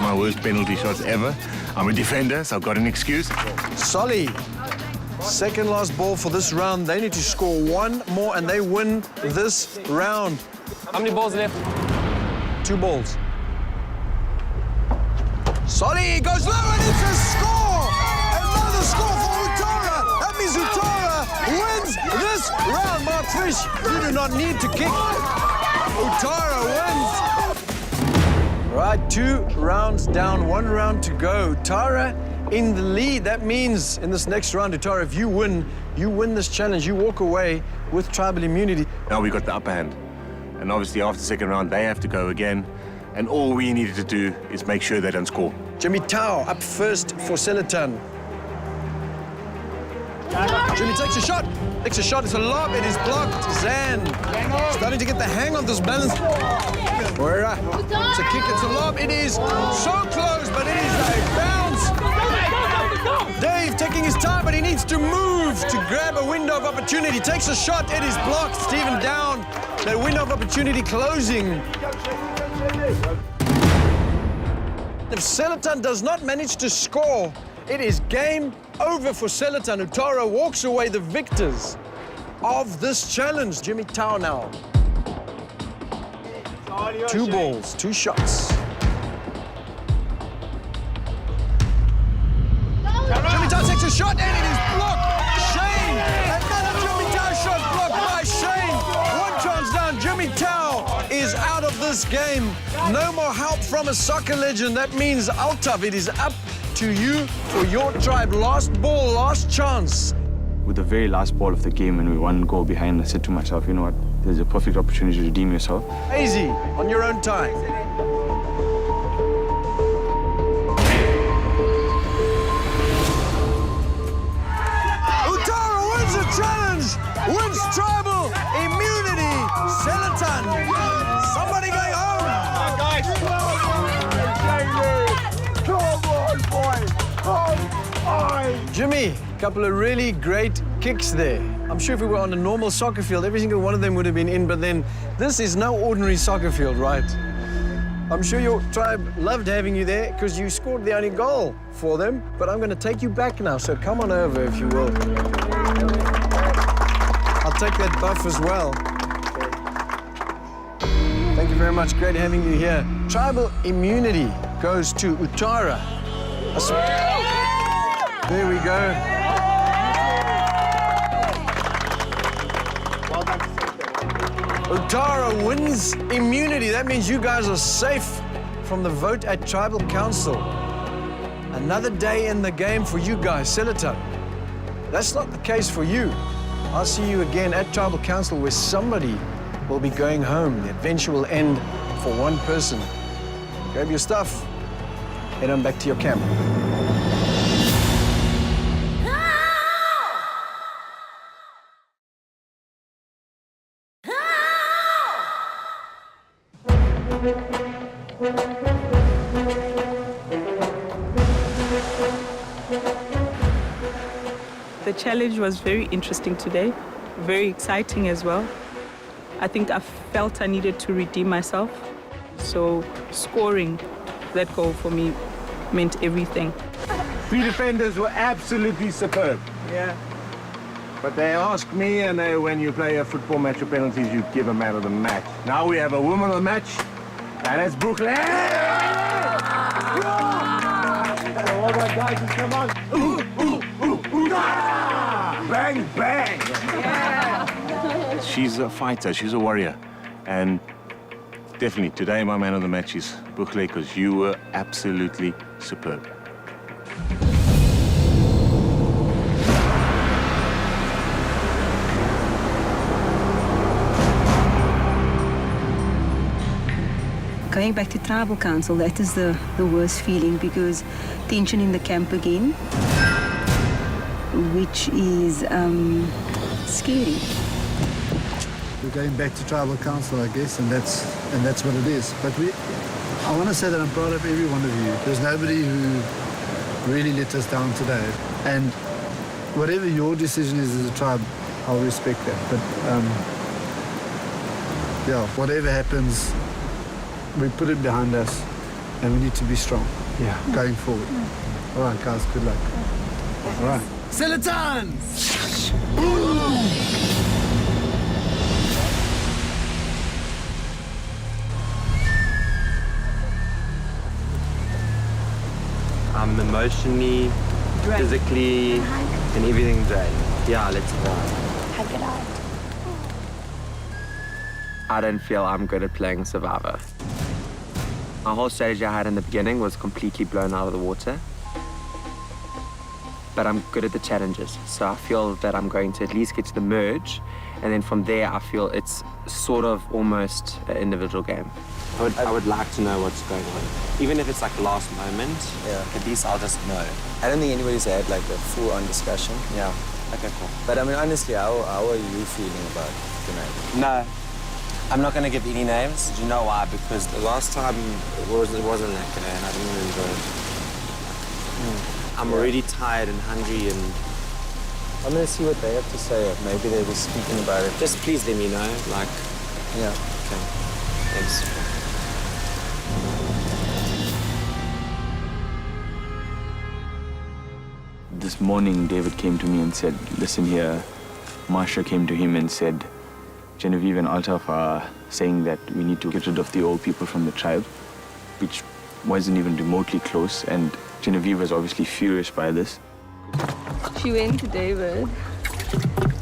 My worst penalty shots ever. I'm a defender, so I've got an excuse. Solly, second last ball for this round. They need to score 1 more and they win this round. How many balls left? 2 balls. Solly goes low and it's a score! Another score for Utara. That means Utara wins this round. Mark Fish, you do not need to kick. Utara wins. Right, 2 rounds down, 1 round to go. Utara in the lead. That means in this next round, Utara, if you win this challenge. You walk away with tribal immunity. Now we got the upper hand. And obviously after the second round, they have to go again. And all we needed to do is make sure they don't score. Jimmy Tao up first for Seletan. Jimmy takes a shot. It's a lob. It is blocked. Zan starting to get the hang of this balance. Moira. It's a kick. It's a lob. It is so close, but it is a bounce. Dave taking his time, but he needs to move to grab a window of opportunity. Takes a shot. It is blocked. Stephen down. That window of opportunity closing. If Seletan does not manage to score, it is game over for Seletan. Utara walks away the victors of this challenge. Jimmy Tao now. 2 balls, 2 shots. Jimmy Tao takes a shot and it is blocked. Shane, another Jimmy Tao shot blocked by Shane. 1 chance down. Jimmy Tao is out of this game. No more help from a soccer legend. That means Altaf, it is up to you for your tribe. Last ball, last chance. With the very last ball of the game and we 1 goal behind, I said to myself, you know what, there's a perfect opportunity to redeem yourself. Easy, on your own time. Utara wins the challenge, wins tribal immunity. Seletan, somebody going home. Jimmy, a couple of really great kicks there. I'm sure if we were on a normal soccer field, every single one of them would have been in, but then this is no ordinary soccer field, right? I'm sure your tribe loved having you there because you scored the only goal for them, but I'm going to take you back now, so come on over if you will. I'll take that buff as well. very much. Great having you here. Tribal immunity goes to Utara. There we go. Utara wins immunity. That means you guys are safe from the vote at Tribal Council. Another day in the game for you guys. Seletan. That's not the case for you. I'll see you again at Tribal Council where somebody will be going home. The adventure will end for one person. Grab your stuff. Head on back to your camp. The challenge was very interesting today, very exciting as well. I think I felt I needed to redeem myself. So scoring that goal for me meant everything. Three defenders were absolutely superb. Yeah. But they ask me, and when you play a football match with penalties, you give a man of the match. Now we have a woman of the match, and it's Brooklyn. All my guys, come on. Bang, bang. Yeah. She's a fighter, she's a warrior. And definitely, today my man of the match is Bukle, because you were absolutely superb. Going back to Tribal Council, that is the worst feeling because tension in the camp again, which is scary. We're going back to Tribal Council, I guess, and that's what it is. But I want to say that I'm proud of every one of you. There's nobody who really let us down today. And whatever your decision is as a tribe, I'll respect that. But yeah, whatever happens, we put it behind us, and we need to be strong. Yeah. Going forward. All right, guys. Good luck. All right. Seletan! I'm emotionally, physically, and everything drained. Yeah, let's go. Hug it out. I don't feel I'm good at playing Survivor. My whole strategy I had in the beginning was completely blown out of the water. But I'm good at the challenges, so I feel that I'm going to at least get to the merge, and then from there I feel it's sort of almost an individual game. I would like to know what's going on. Even if it's like last moment, at least I'll just know. I don't think anybody's had like a full-on discussion. Yeah. Okay, cool. But I mean, honestly, how are you feeling about tonight? No, I'm not going to give any names. Do you know why? Because the last time it wasn't like that, and I didn't really enjoy it. I'm already tired and hungry, and I'm going to see what they have to say. Maybe they were speaking about it. Just please let me know. Like, yeah. Okay. Thanks. This morning, David came to me and said, listen here, Marsha came to him and said, Genevieve and Altaf are saying that we need to get rid of the old people from the tribe, which wasn't even remotely close, and Genevieve was obviously furious by this. She went to David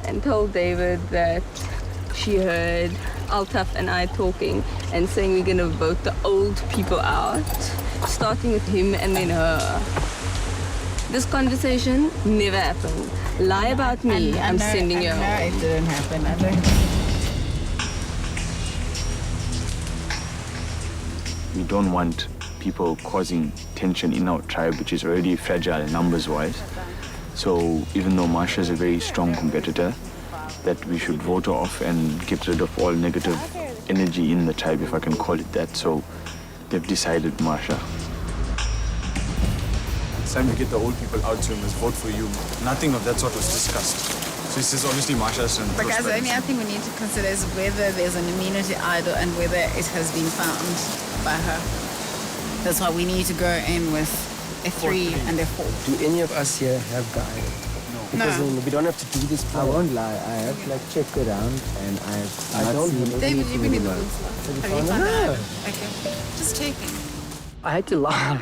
and told David that she heard Altaf and I talking and saying we're gonna vote the old people out, starting with him and then her. This conversation never happened. Lie about me, I'm sending you home. No, it didn't happen. I don't. We don't want people causing tension in our tribe, which is already fragile numbers-wise. So even though Marsha is a very strong competitor, that we should vote her off and get rid of all negative energy in the tribe, if I can call it that. So they've decided Marsha. It's time to get the old people out, so we must vote for you. Nothing of that sort was discussed. So this is obviously Marsha's and But guys, the only other thing we need to consider is whether there's an immunity idol and whether it has been found by her. That's why we need to go in with a 3 and a 4. Do any of us here have guide? No. Because No. then we don't have to do this. I won't lie, I have like checked around and I don't seen David, you've been in the anything. woods. Have you found out? Okay. Just checking. I hate to lie.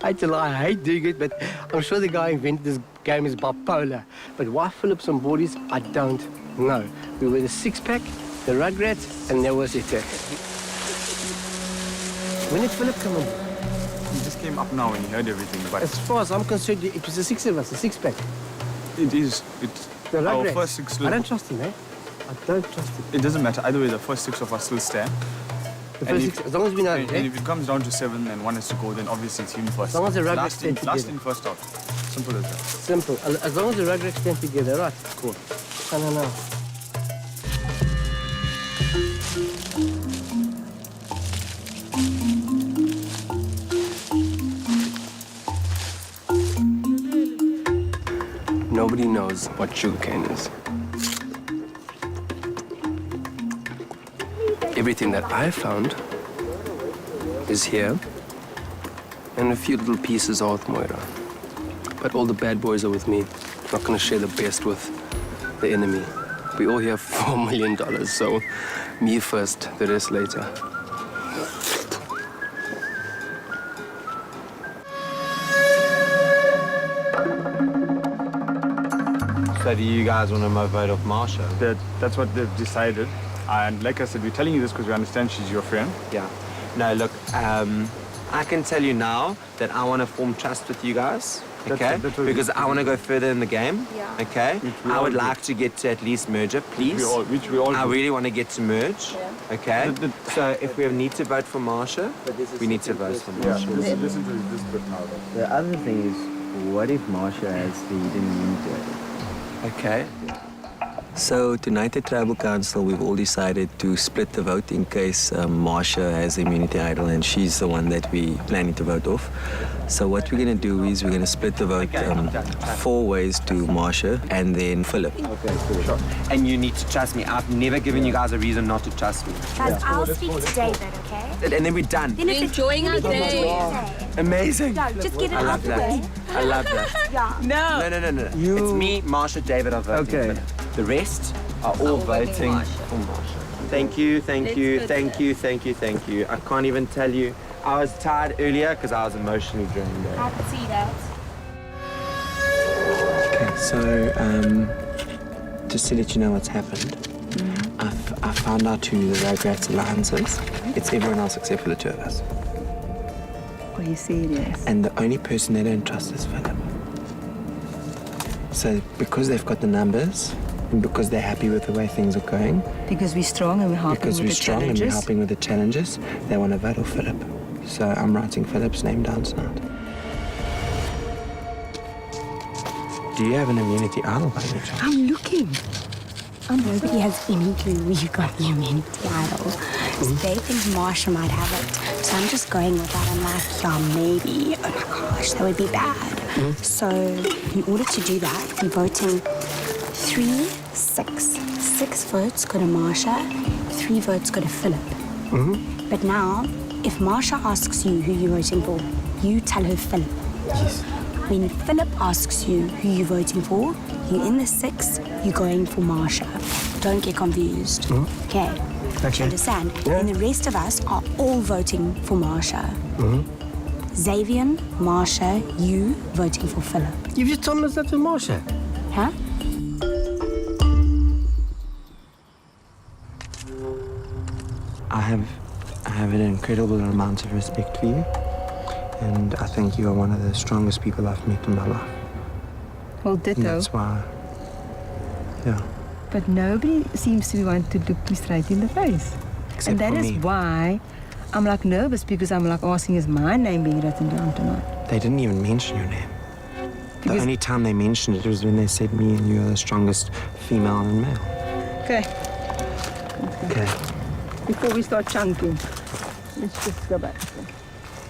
I hate doing it, but I'm sure the guy who invented this game is bipolar. But why Phillips on board is, I don't know. We were the six-pack, the Rugrats, and that was it. When did Philip come on? He just came up now and he heard everything, but As far as I'm concerned, it was the six of us, the six-pack. it is. It's The our Rugrats. first six. I don't trust him, eh? I don't trust him. It doesn't matter. Either way, the first six of us still stand. The And first if- six, as long as we know, And eh? if it comes down to 7 and one has to go, then obviously it's him first. As long as the Rugrats last in, stand last together. in, first out. Simple as that. Simple. As long as the Rugrats stand together, right? Cool. No. Nobody knows what sugarcane is. Everything that I found is here, and a few little pieces are with Moira. But all the bad boys are with me. Not gonna share the best with the enemy. We all have $4 million, so me first, the rest later. So do you guys want to vote off Marsha? That's what they've decided. And like I said, we're telling you this because we understand she's your friend. Yeah. No, look, I can tell you now that I want to form trust with you guys, okay? That's what Because I want to go further in the game, Yeah. okay? we I all would do. like to get to at least merger, please. Which we all I do. really want to get to merge, okay? So if we need to vote for Marsha, we need to vote for Marsha. Listen to this bit now. The other thing is, what if Marsha has the hidden immunity? Okay. So tonight at Tribal Council, we've all decided to split the vote in case Marsha has the immunity idol and she's the one that we planning to vote off. So what we're going to do is we're going to split the vote 4 ways to Marsha and then Philip. Okay, cool. Sure. And you need to trust me. I've never given you guys a reason not to trust me. Guys, I'll speak to David, okay? And then we're done. Then We're enjoying our day. Amazing. No, just get it I out love the that. way. I love that. Yeah. No. It's me, Marsha, David are voting. Okay. The rest are all voting for Marsha. Thank you. Thank you. I can't even tell you. I was tired earlier because I was emotionally drained. I can see that. Okay, so just to let you know what's happened, I found out who the Rugrats Alliance is. It's everyone else except for the two of us. Are you serious? And the only person they don't trust is Philip. So because they've got the numbers, and because they're happy with the way things are going, Because we're strong and we're helping because with we're the strong and we're challenges. helping with the challenges, they want to vote off Philip. So I'm writing Philip's name down tonight. Do you have an immunity idol by any chance? I'm looking. Nobody has any clue where you got the immunity idol. So they think Marsha might have it. So I'm just going with that. I'm like, yeah, maybe. Oh my gosh, that would be bad. So in order to do that, we're voting 3, 6. 6 votes go to Marsha, 3 votes go to Philip. But now, if Marsha asks you who you're voting for, you tell her Philip. Yes. When Philip asks you who you're voting for, you're in the 6, you're going for Marsha. Don't get confused. Okay? Do you understand? And the rest of us are all voting for Marsha. Xavier, Marsha, you voting for Philip. You've just told us that to Marsha. Huh? I have an incredible amount of respect for you. And I think you are one of the strongest people I've met in my life. Well, And ditto. that's why, yeah. But nobody seems to want to look me straight in the face. Except and that for is me. why I'm like nervous because I'm like asking, is my name being written down tonight? They didn't even mention your name. The Because- only time they mentioned it was when they said me and you are the strongest female and male. Okay, Okay. before we start chunking, let's just go back.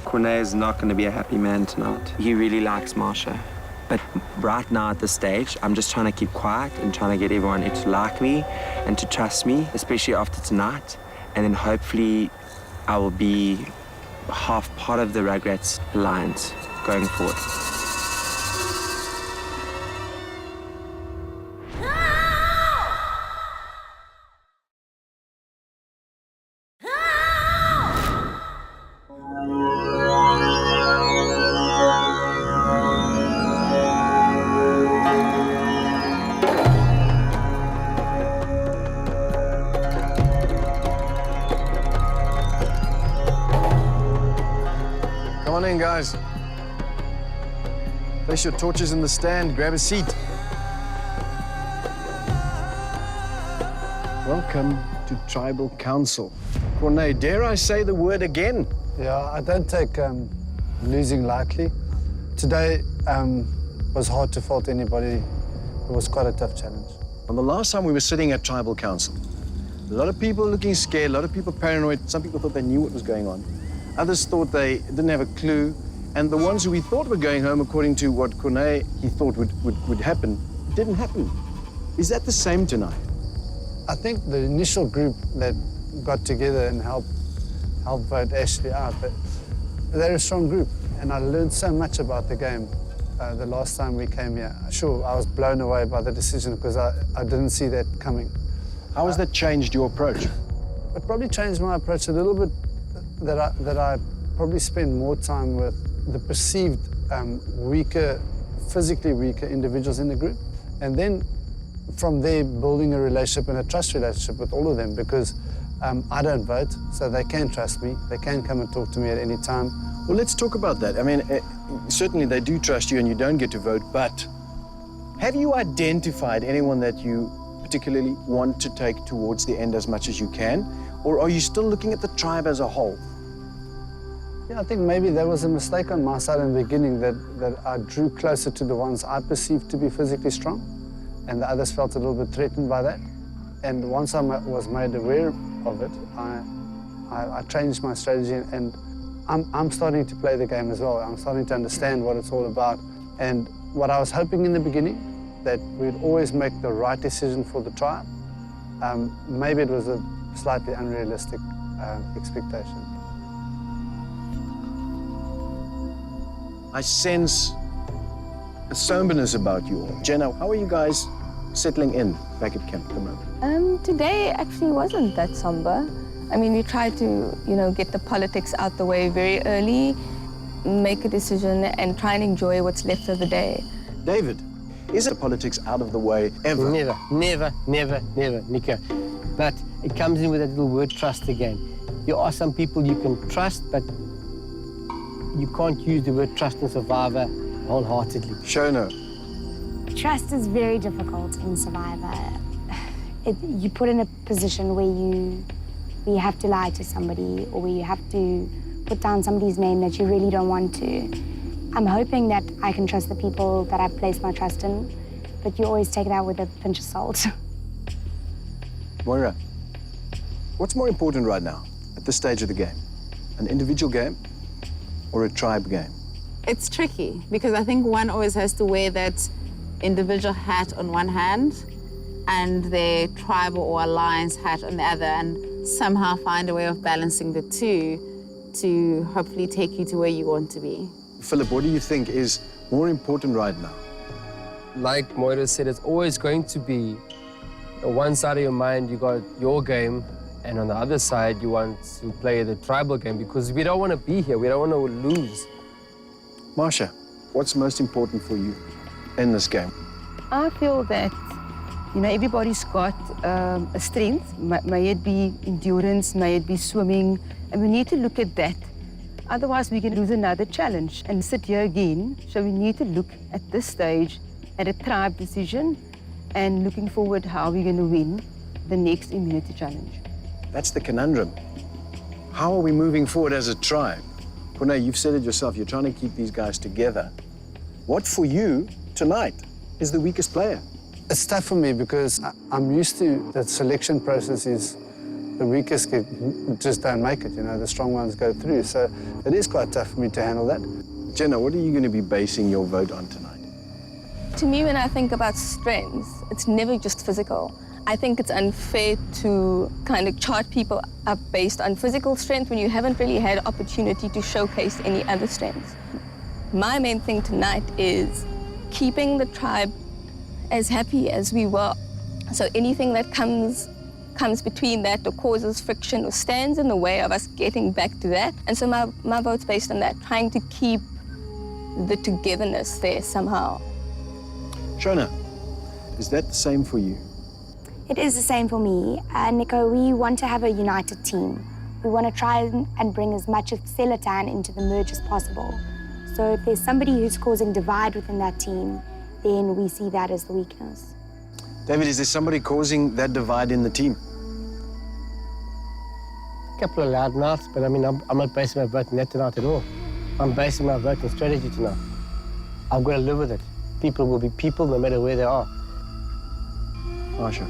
Cornet is not going to be a happy man tonight. He really likes Marsha. But right now at this stage, I'm just trying to keep quiet and trying to get everyone to like me and to trust me, especially after tonight. And then hopefully I will be half part of the Rugrats Alliance going forward. guys. Place your torches in the stand, grab a seat. Welcome to Tribal Council. Corne, dare I say the word again? Yeah, I don't take losing lightly. Today was hard to fault anybody. It was quite a tough challenge. On the last time we were sitting at Tribal Council, a lot of people looking scared, a lot of people paranoid. Some people thought they knew what was going on. Others thought they didn't have a clue. And the ones who we thought were going home, according to what Corne he thought would happen, didn't happen. Is that the same tonight? I think the initial group that got together and helped vote Ashley out, they're a strong group. And I learned so much about the game the last time we came here. Sure, I was blown away by the decision because I didn't see that coming. How has that changed your approach? It probably changed my approach a little bit, that I probably spend more time with the perceived weaker, physically weaker individuals in the group. And then from there, building a relationship and a trust relationship with all of them, because I don't vote, so they can trust me. They can come and talk to me at any time. Well, let's talk about that. I mean, certainly they do trust you and you don't get to vote, but have you identified anyone that you particularly want to take towards the end as much as you can? Or are you still looking at the tribe as a whole? Yeah, I think maybe there was a mistake on my side in the beginning that I drew closer to the ones I perceived to be physically strong, and the others felt a little bit threatened by that. And once I was made aware of it, I changed my strategy, and I'm starting to play the game as well. I'm starting to understand what it's all about. And what I was hoping in the beginning, that we'd always make the right decision for the tribe, maybe it was a slightly unrealistic expectation. I sense a somberness about you all. Jenna, how are you guys settling in back at camp at the moment? Today actually wasn't that somber. I mean, we tried to, get the politics out the way very early, make a decision and try and enjoy what's left of the day. David, is the politics out of the way ever? Never, Nico. But it comes in with that little word trust again. There are some people you can trust, but you can't use the word trust and Survivor wholeheartedly. Shona. Trust is very difficult in Survivor. You put in a position where you have to lie to somebody, or where you have to put down somebody's name that you really don't want to. I'm hoping that I can trust the people that I've placed my trust in, but you always take that with a pinch of salt. Moira, what's more important right now at this stage of the game? An individual game or a tribe game? It's tricky because I think one always has to wear that individual hat on one hand and their tribal or alliance hat on the other, and somehow find a way of balancing the two to hopefully take you to where you want to be. Philip, what do you think is more important right now? Like Moira said, it's always going to be on one side of your mind, you got your game, and on the other side, you want to play the tribal game, because we don't want to be here. We don't want to lose. Marsha, what's most important for you in this game? I feel that, everybody's got a strength. May it be endurance, may it be swimming, and we need to look at that. Otherwise, we can lose another challenge and sit here again. So we need to look at this stage at a tribe decision and looking forward how we're going to win the next immunity challenge. That's the conundrum. How are we moving forward as a tribe? Corne, you've said it yourself, you're trying to keep these guys together. What for you tonight is the weakest player? It's tough for me because I'm used to the selection process is the weakest just don't make it, the strong ones go through. So it is quite tough for me to handle that. Jenna, what are you going to be basing your vote on tonight? To me, when I think about strengths, it's never just physical. I think it's unfair to kind of chart people up based on physical strength when you haven't really had opportunity to showcase any other strengths. My main thing tonight is keeping the tribe as happy as we were. So anything that comes between that or causes friction or stands in the way of us getting back to that. And so my vote's based on that, trying to keep the togetherness there somehow. Shona, is that the same for you? It is the same for me. Nico, we want to have a united team. We want to try and bring as much of Selatan into the merge as possible. So if there's somebody who's causing divide within that team, then we see that as the weakness. David, is there somebody causing that divide in the team? A couple of loudmouths, but I mean, I'm not basing my vote on that tonight at all. I'm basing my vote on strategy tonight. I've got to live with it. People will be people no matter where they are. Marsha.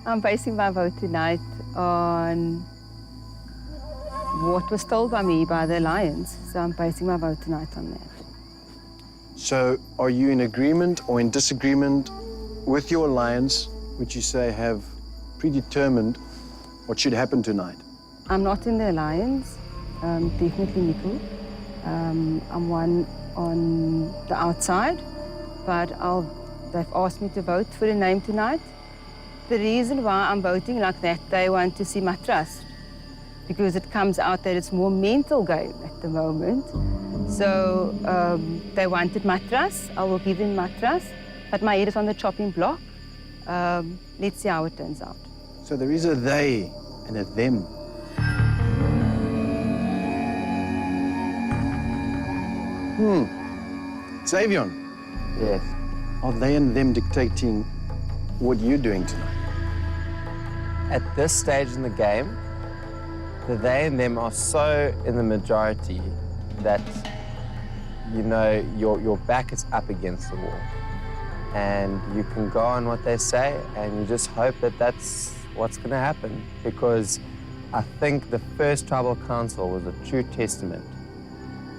I'm basing my vote tonight on what was told by me by the Alliance. So I'm basing my vote tonight on that. So are you in agreement or in disagreement with your alliance, which you say have predetermined what should happen tonight? I'm not in the Alliance, definitely Nico. I'm one on the outside, but they've asked me to vote for a name tonight. The reason why I'm voting like that, they want to see my trust, because it comes out that it's more mental game at the moment. So they wanted my trust. I will give them my trust, but my head is on the chopping block. Let's see how it turns out. So there is a they and a them. Xavion. Yes. Are they and them dictating what you're doing tonight? At this stage in the game, the they and them are so in the majority that, you know, your back is up against the wall. And you can go on what they say, and you just hope that that's what's going to happen. Because I think the first tribal council was a true testament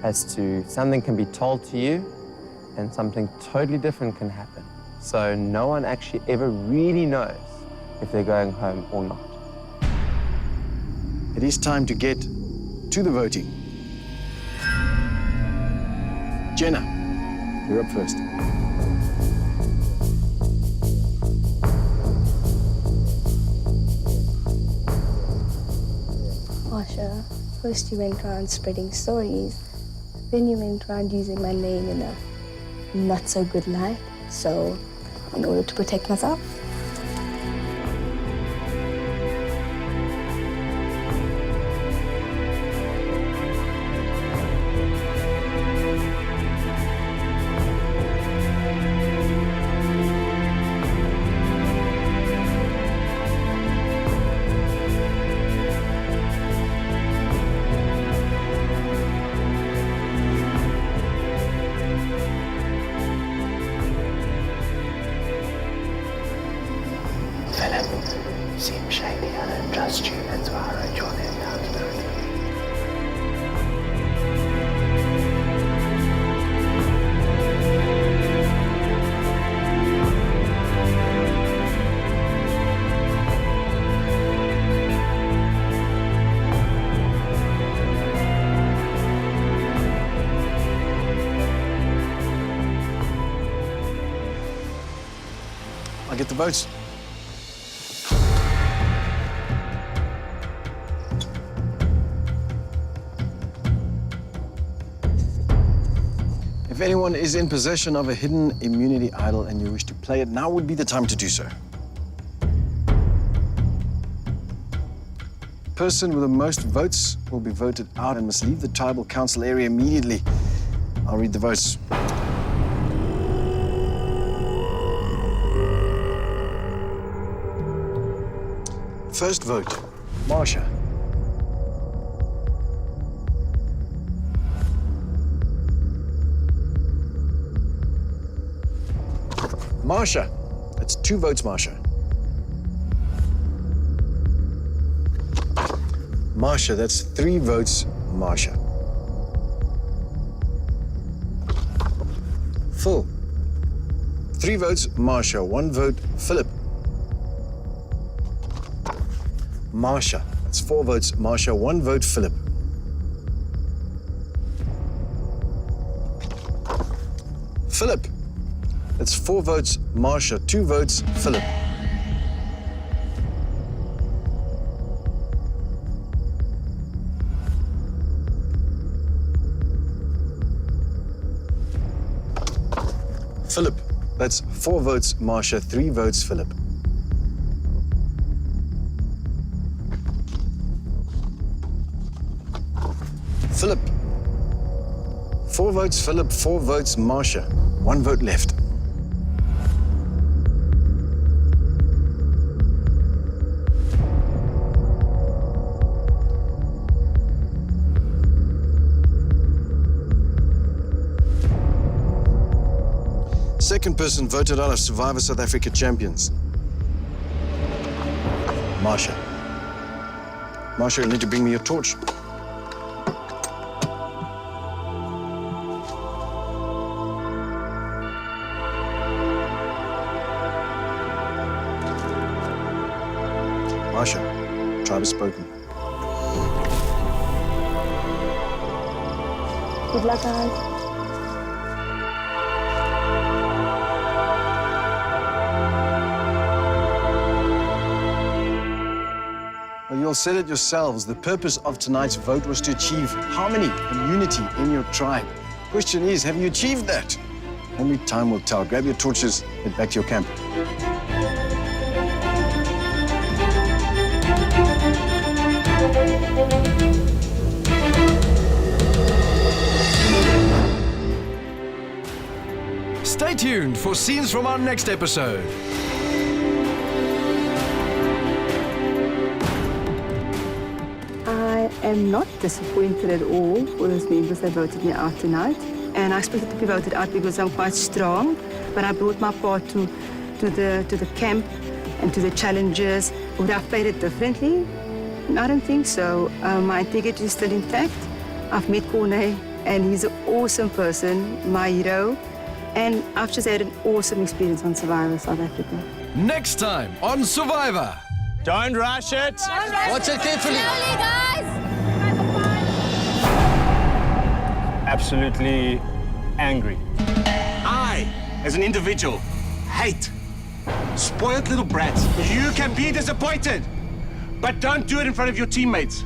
as to something can be told to you and something totally different can happen. So no one actually ever really knows if they're going home or not. It is time to get to the voting. Jenna, you're up first. Marsha, first you went around spreading stories, then you went around using my name in a not so good light. So, in order to protect myself, seems shady. I don't trust you. That's why I wrote your name down tonight. I'll get the votes. If anyone is in possession of a hidden immunity idol and you wish to play it, now would be the time to do so. Person with the most votes will be voted out and must leave the tribal council area immediately. I'll read the votes. First vote, Marsha. Marsha. That's 2 votes, Marsha. Marsha, that's 3 votes, Marsha. Phil. 3 votes, Marsha. 1 vote, Philip. Marsha. That's 4 votes, Marsha. 1 vote, Philip. Philip. That's 4 votes, Marsha. 2 votes, Philip. Philip. That's 4 votes, Marsha. 3 votes, Philip. Philip. 4 votes Philip, 4 votes Marsha. 1 vote left. Second person voted out of Survivor South Africa champions. Marsha. Marsha, you'll need to bring me your torch. Marsha, tribe has spoken. Good luck, guys. Well, you all said it yourselves. The purpose of tonight's vote was to achieve harmony and unity in your tribe. Question is, have you achieved that? Only time will tell. Grab your torches, head back to your camp. Stay tuned for scenes from our next episode. I am not disappointed at all for those members that voted me out tonight. And I expected to be voted out because I'm quite strong. But I brought my part to the camp and to the challenges. Would I have played it differently? I don't think so. My integrity is still intact. I've met Corne, and he's an awesome person, my hero. And I've just had an awesome experience on Survivor South Africa. Next time on Survivor. Don't rush it. Watch it carefully. Slowly, guys! Absolutely angry. I, as an individual, hate spoiled little brats. You can be disappointed, but don't do it in front of your teammates.